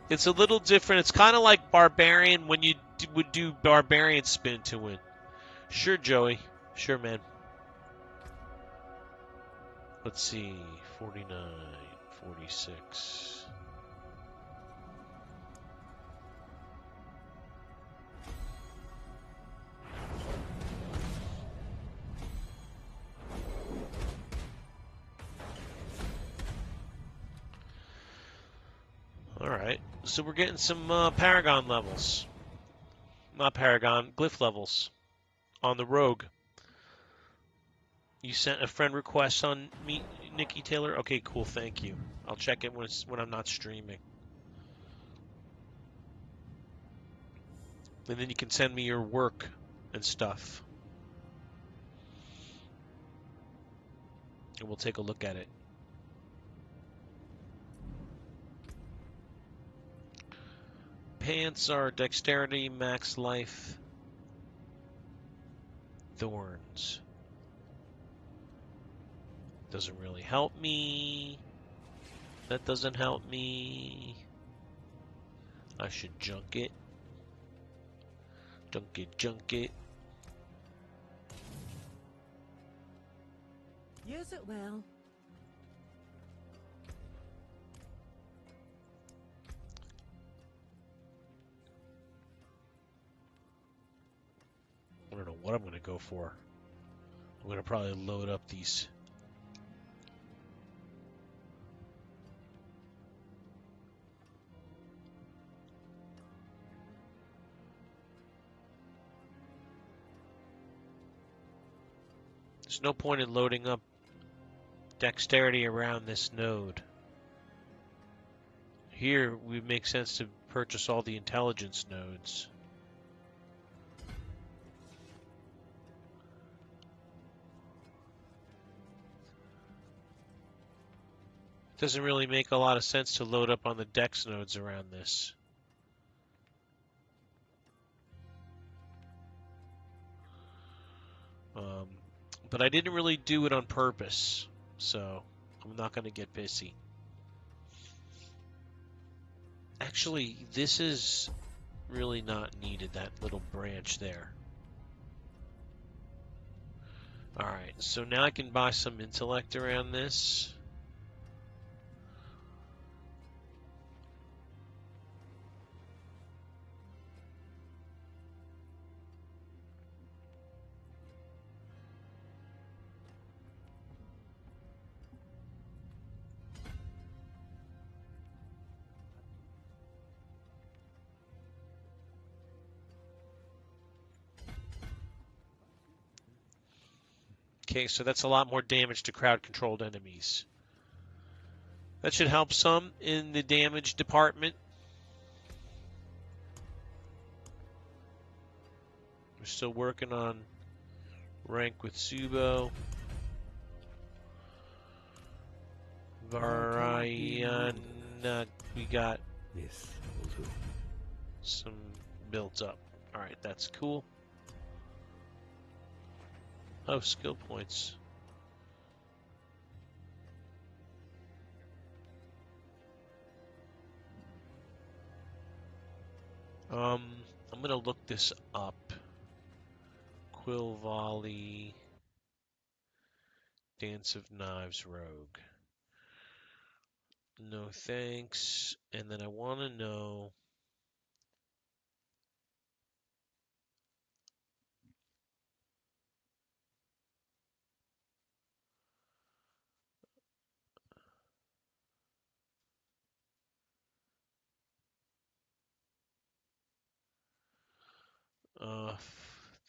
It's a little different. It's kind of like Barbarian when you would do Barbarian spin to win. Sure, Joey. Sure, man. Let's see. 49, 46. Alright, so we're getting some Paragon levels. Not Paragon, Glyph levels on the Rogue. You sent a friend request on me, Nikki Taylor? Okay, cool, thank you. I'll check it when I'm not streaming. And then you can send me your work and stuff. And we'll take a look at it. Pants are dexterity, max life, thorns. Doesn't really help me. That doesn't help me. I should junk it. Junk it. Use it well. I don't know what I'm going to go for. I'm going to probably load up these. There's no point in loading up dexterity around this node. Here, it would make sense to purchase all the intelligence nodes. Doesn't really make a lot of sense to load up on the dex nodes around this. But I didn't really do it on purpose, so I'm not going to get pissy. Actually, this is really not needed, that little branch there. Alright, so now I can buy some intellect around this. Okay, so that's a lot more damage to crowd-controlled enemies. That should help some in the damage department. We're still working on rank with Subo. Varayana, we got This will do. some built up. Alright, that's cool. Oh, skill points. I'm gonna look this up. Quill Volley, Dance of Knives Rogue. No thanks. And then I want to know.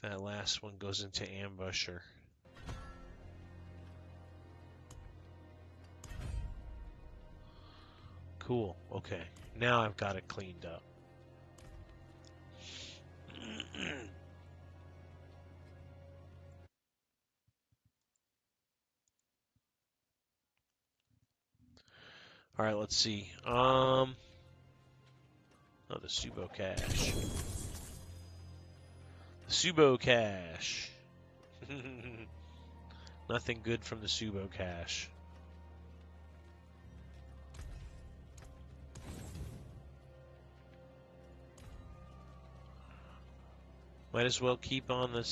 That last one goes into Ambusher. Cool. Okay. Now I've got it cleaned up. All right, let's see. Oh, the Subo cache. The Subo cache. Nothing good from the Subo cache. Might as well keep on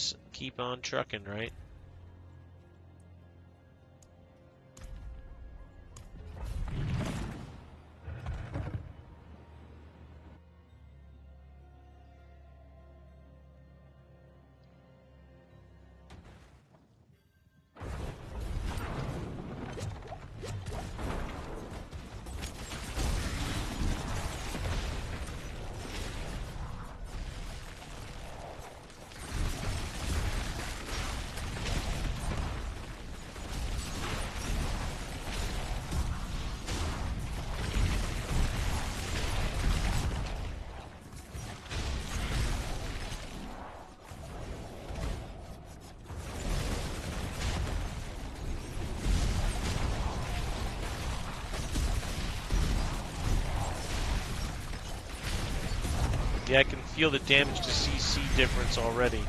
trucking, right? Yeah, I can feel the damage to CC difference already.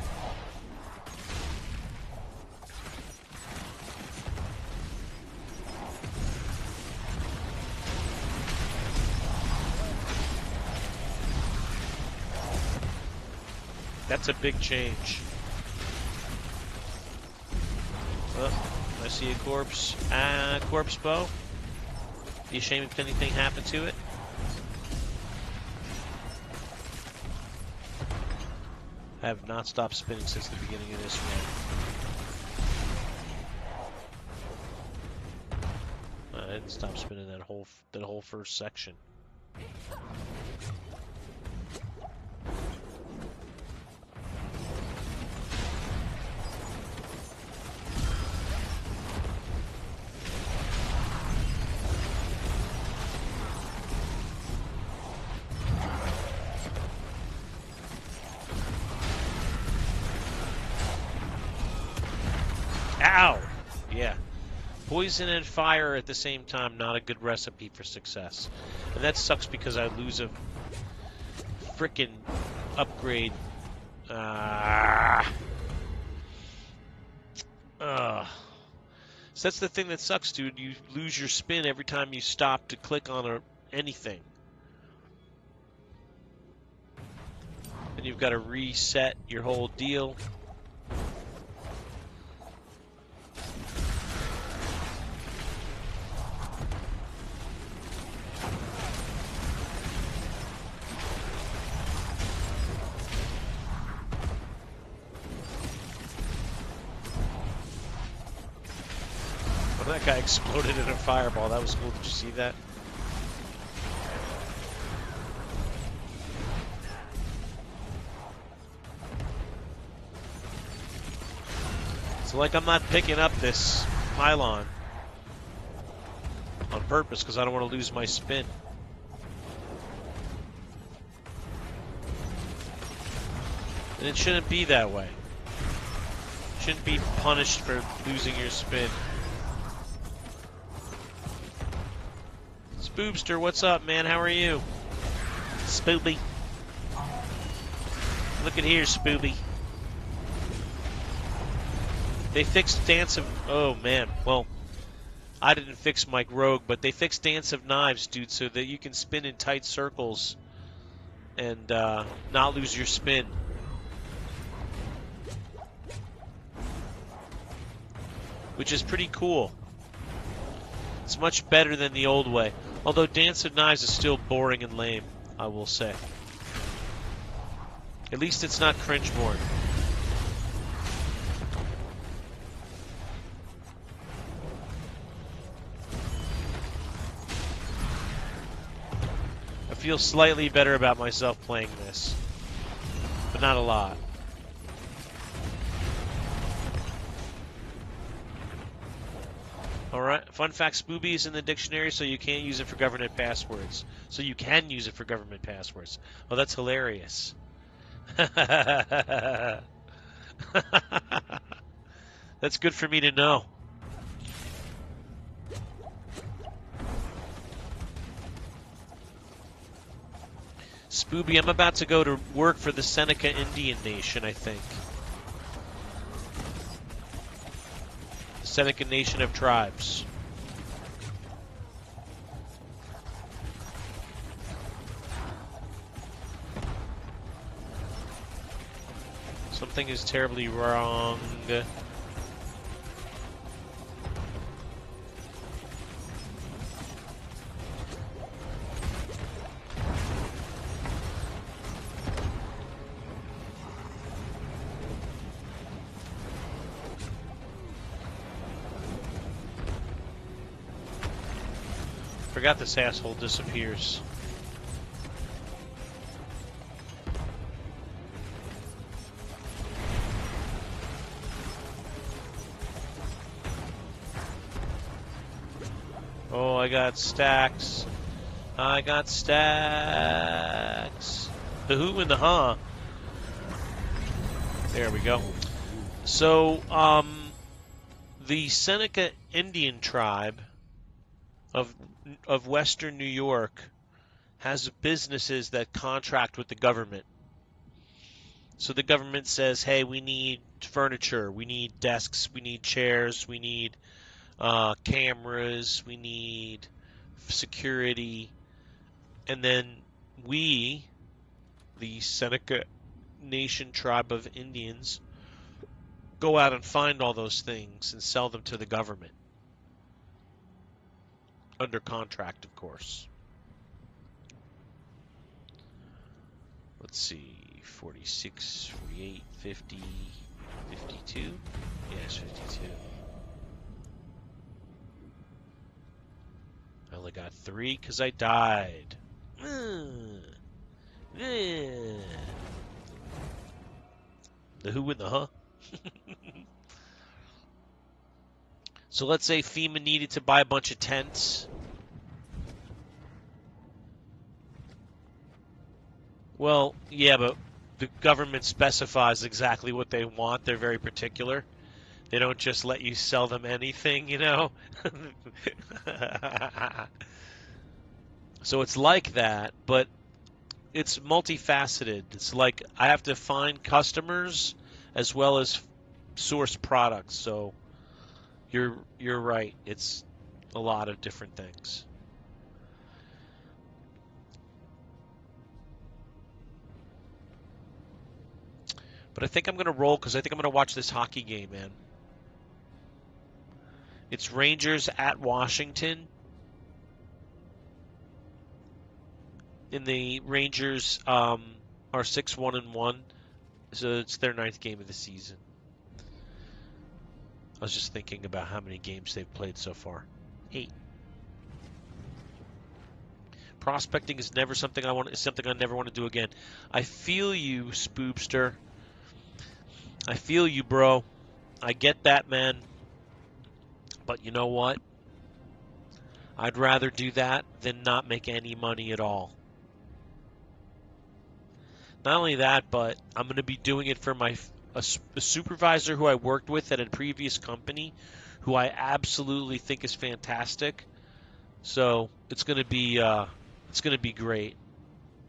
That's a big change. Oh, I see a corpse. Corpse bow. Be a shame if anything happened to it. I have not stopped spinning since the beginning of this run. I didn't stop spinning that whole first section. Ow! Yeah. Poison and fire at the same time, not a good recipe for success. And that sucks because I lose a frickin' upgrade. So that's the thing that sucks, dude. You lose your spin every time you stop to click on anything. And you've got to reset your whole deal. Well, that guy exploded in a fireball. That was cool. Did you see that? So, like, I'm not picking up this pylon on purpose because I don't want to lose my spin. And it shouldn't be that way. You shouldn't be punished for losing your spin. Spoobster, what's up, man? How are you? Spooby. Look at here, Spooby. They fixed Dance of... Oh, man. Well, I didn't fix Mike Rogue, but they fixed Dance of Knives, dude, so that you can spin in tight circles and not lose your spin. Which is pretty cool. It's much better than the old way. Although Dance of Knives is still boring and lame, I will say. At least it's not cringe-born. I feel slightly better about myself playing this, but not a lot. Alright, fun fact, Spooby is in the dictionary, so you can't use it for government passwords. So you can use it for government passwords. Oh, that's hilarious. That's good for me to know. Spooby, I'm about to go to work for the Seneca Indian Nation, I think. Seneca Nation of Tribes. Something is terribly wrong. Forgot this asshole disappears. Oh, I got stacks. I got stacks. The who and the huh. There we go. So, the Seneca Indian tribe of Western New York has businesses that contract with the government. So the government says, hey, we need furniture, we need desks, we need chairs, we need cameras, we need security. And then we, the Seneca nation tribe of Indians go out and find all those things and sell them to the government. Under contract, of course. Let's see, 46, 48, 50, 52? Yes, 52. I only got 3 because I died. The who and the huh? So let's say FEMA needed to buy a bunch of tents. Well, yeah, but the government specifies exactly what they want. They're very particular. They don't just let you sell them anything, you know? So it's like that, but it's multifaceted. It's like I have to find customers as well as source products. So you're right. It's a lot of different things. But I think I'm going to roll because I think I'm going to watch this hockey game, man. It's Rangers at Washington. And the Rangers are 6-1-1, so it's their 9th game of the season. I was just thinking about how many games they've played so far. 8. Prospecting is never something I want. Is something I never want to do again. I feel you, Spoobster. I feel you, bro. I get that, man. But you know what? I'd rather do that than not make any money at all. Not only that, but I'm going to be doing it for a supervisor who I worked with at a previous company, who I absolutely think is fantastic. So it's going to be great.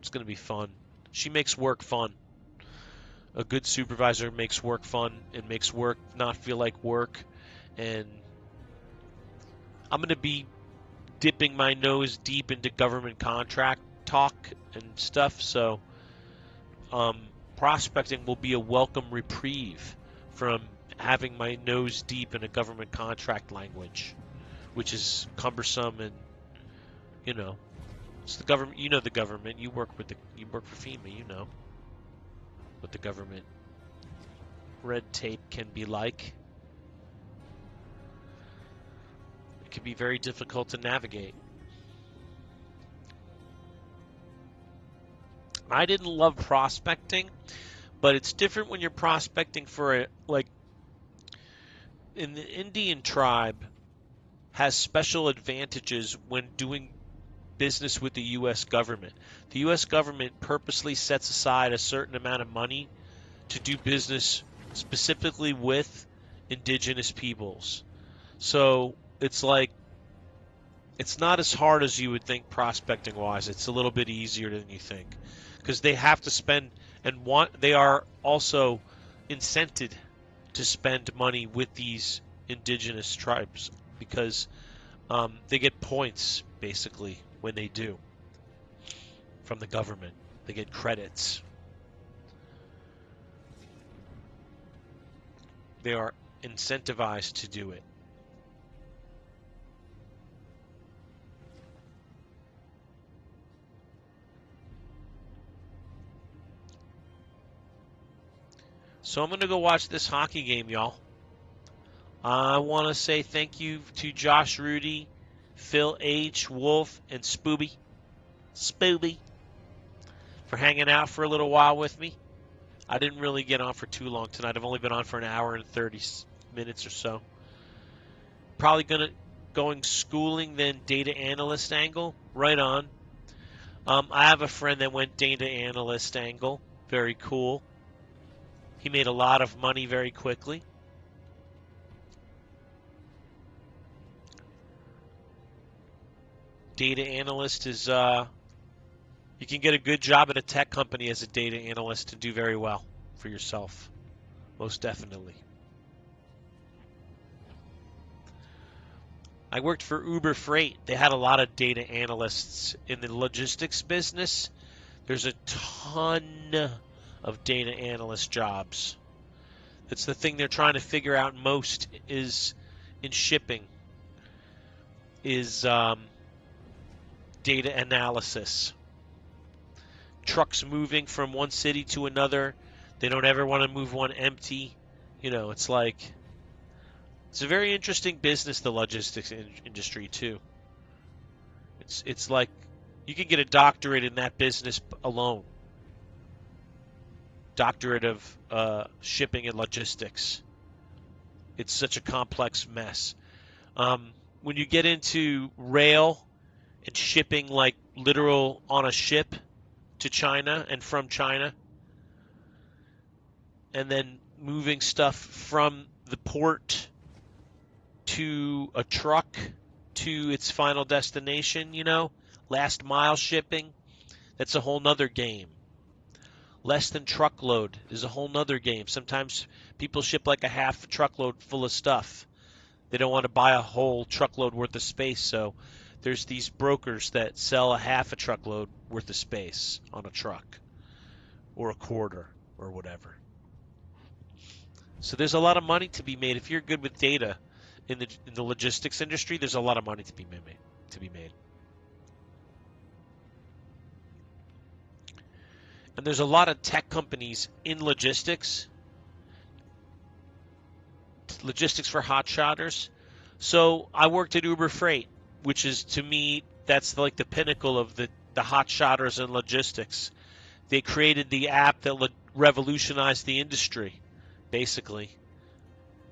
It's going to be fun. She makes work fun. A good supervisor makes work fun and makes work not feel like work. And I'm going to be dipping my nose deep into government contract talk and stuff. So prospecting will be a welcome reprieve from having my nose deep in a government contract language, which is cumbersome and, you know, it's the government. You know the government. You work for FEMA. You know what the government red tape can be like. It can be very difficult to navigate. I didn't love prospecting, but it's different when you're prospecting for in the Indian tribe has special advantages when doing business with the U.S. government. The U.S. government purposely sets aside a certain amount of money to do business specifically with indigenous peoples. So it's like, it's not as hard as you would think prospecting wise. It's a little bit easier than you think because they have to spend they are also incented to spend money with these indigenous tribes because they get points basically when they do from the government. They get credits. They are incentivized to do it. So I'm going to go watch this hockey game, y'all. I want to say thank you to Josh Rudy, Phil H., Wolf, and Spooby for hanging out for a little while with me. I didn't really get on for too long tonight. I've only been on for an hour and 30 minutes or so. Probably going schooling, then data analyst angle. Right on. I have a friend that went data analyst angle. Very cool. He made a lot of money very quickly. Data analyst is, you can get a good job at a tech company as a data analyst and do very well for yourself. Most definitely. I worked for Uber Freight. They had a lot of data analysts in the logistics business. There's a ton of data analyst jobs. It's the thing they're trying to figure out most is in shipping is data analysis. Trucks moving from one city to another. They don't ever want to move one empty. You know, it's like it's a very interesting business, the logistics industry too. It's like you can get a doctorate in that business alone. Doctorate of shipping and logistics. It's such a complex mess. When you get into rail and shipping, like literal on a ship to China and from China, and then moving stuff from the port to a truck to its final destination, you know, last mile shipping, that's a whole nother game. Less than truckload is a whole nother game. Sometimes people ship like a half truckload full of stuff. They don't want to buy a whole truckload worth of space, so there's these brokers that sell a half a truckload worth of space on a truck or a quarter or whatever. So there's a lot of money to be made if you're good with data in the logistics industry. There's a lot of money to be made. And there's a lot of tech companies in logistics for hotshotters. So I worked at Uber Freight, which is, to me, that's like the pinnacle of the hotshotters in logistics. They created the app that revolutionized the industry, basically,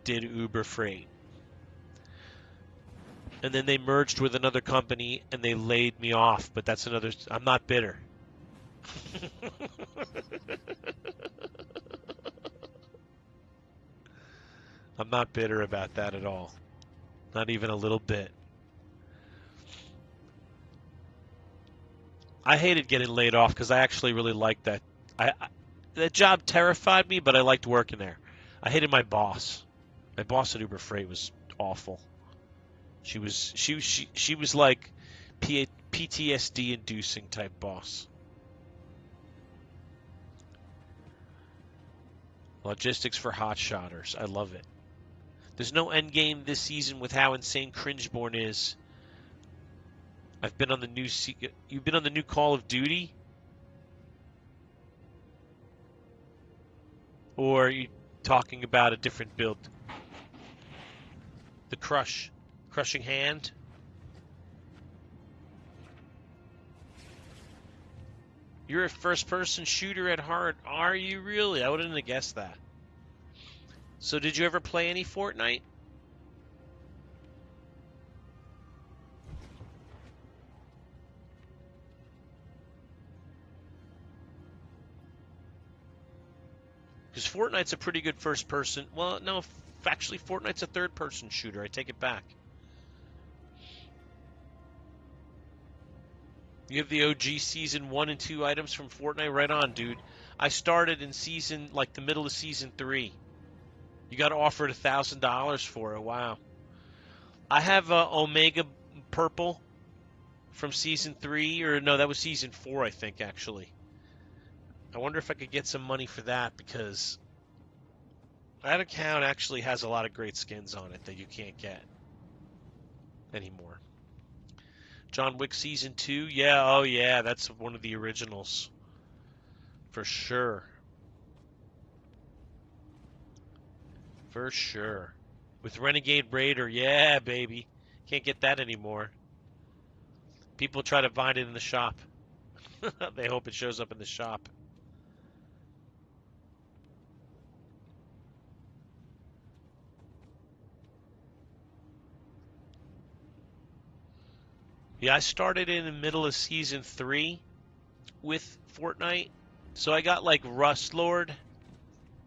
did Uber Freight. And then they merged with another company and they laid me off, but that's another, I'm not bitter. I'm not bitter about that at all. Not even a little bit. I hated getting laid off because I actually really liked that. That job terrified me, but I liked working there. I hated my boss. My boss at Uber Freight was awful. She was like PTSD inducing type boss. Logistics for hotshotters. I love it. There's no end game this season with how insane Cringeborn is. I've been on the new. You've been on the new Call of Duty, or are you talking about a different build? The crushing hand. You're a first-person shooter at heart, are you really? I wouldn't have guessed that. So did you ever play any Fortnite? Because Fortnite's a pretty good first-person. Well, no, actually, Fortnite's a third-person shooter. I take it back. You have the OG Season 1 and 2 items from Fortnite? Right on, dude. I started in season, like the middle of Season 3. You got offered $1,000 for it. Wow. I have Omega Purple from Season 3, or no, that was Season 4, I think, actually. I wonder if I could get some money for that, because that account actually has a lot of great skins on it that you can't get anymore. John Wick Season 2? Yeah, oh yeah, that's one of the originals. For sure. For sure. With Renegade Raider, yeah, baby. Can't get that anymore. People try to find it in the shop. They hope it shows up in the shop. Yeah, I started in the middle of Season 3 with Fortnite. So I got like Rust Lord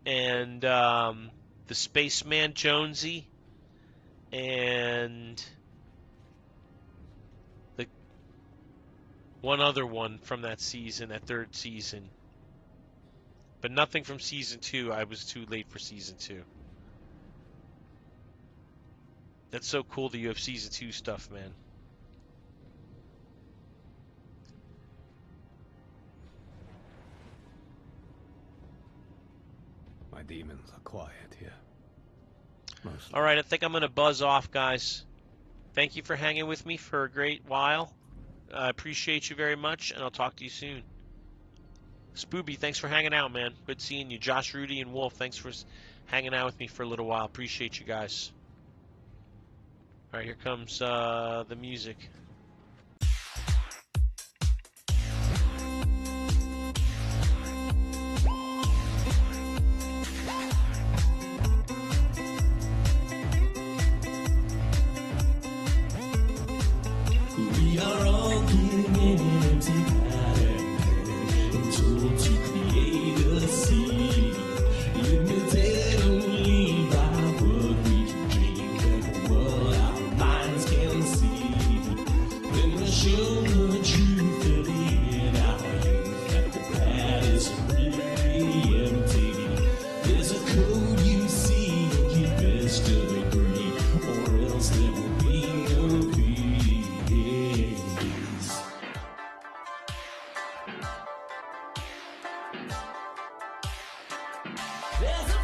and the Spaceman Jonesy and the one other one from that season, that third season. But nothing from Season 2. I was too late for Season 2. That's so cool that you have Season 2 stuff, man. My demons are quiet here. Mostly. All right, I think I'm going to buzz off, guys. Thank you for hanging with me for a great while. I appreciate you very much, and I'll talk to you soon. Spooby, thanks for hanging out, man. Good seeing you. Josh, Rudy, and Wolf, thanks for hanging out with me for a little while. Appreciate you guys. All right, here comes the music. We are all getting an empty pattern and told to create a scene. Limited only by what we can dream and what our minds can see. When we're shown the truth of it, our youth at the past is really empty. There's a code you see, you best to agree, or else there will be no peace. There's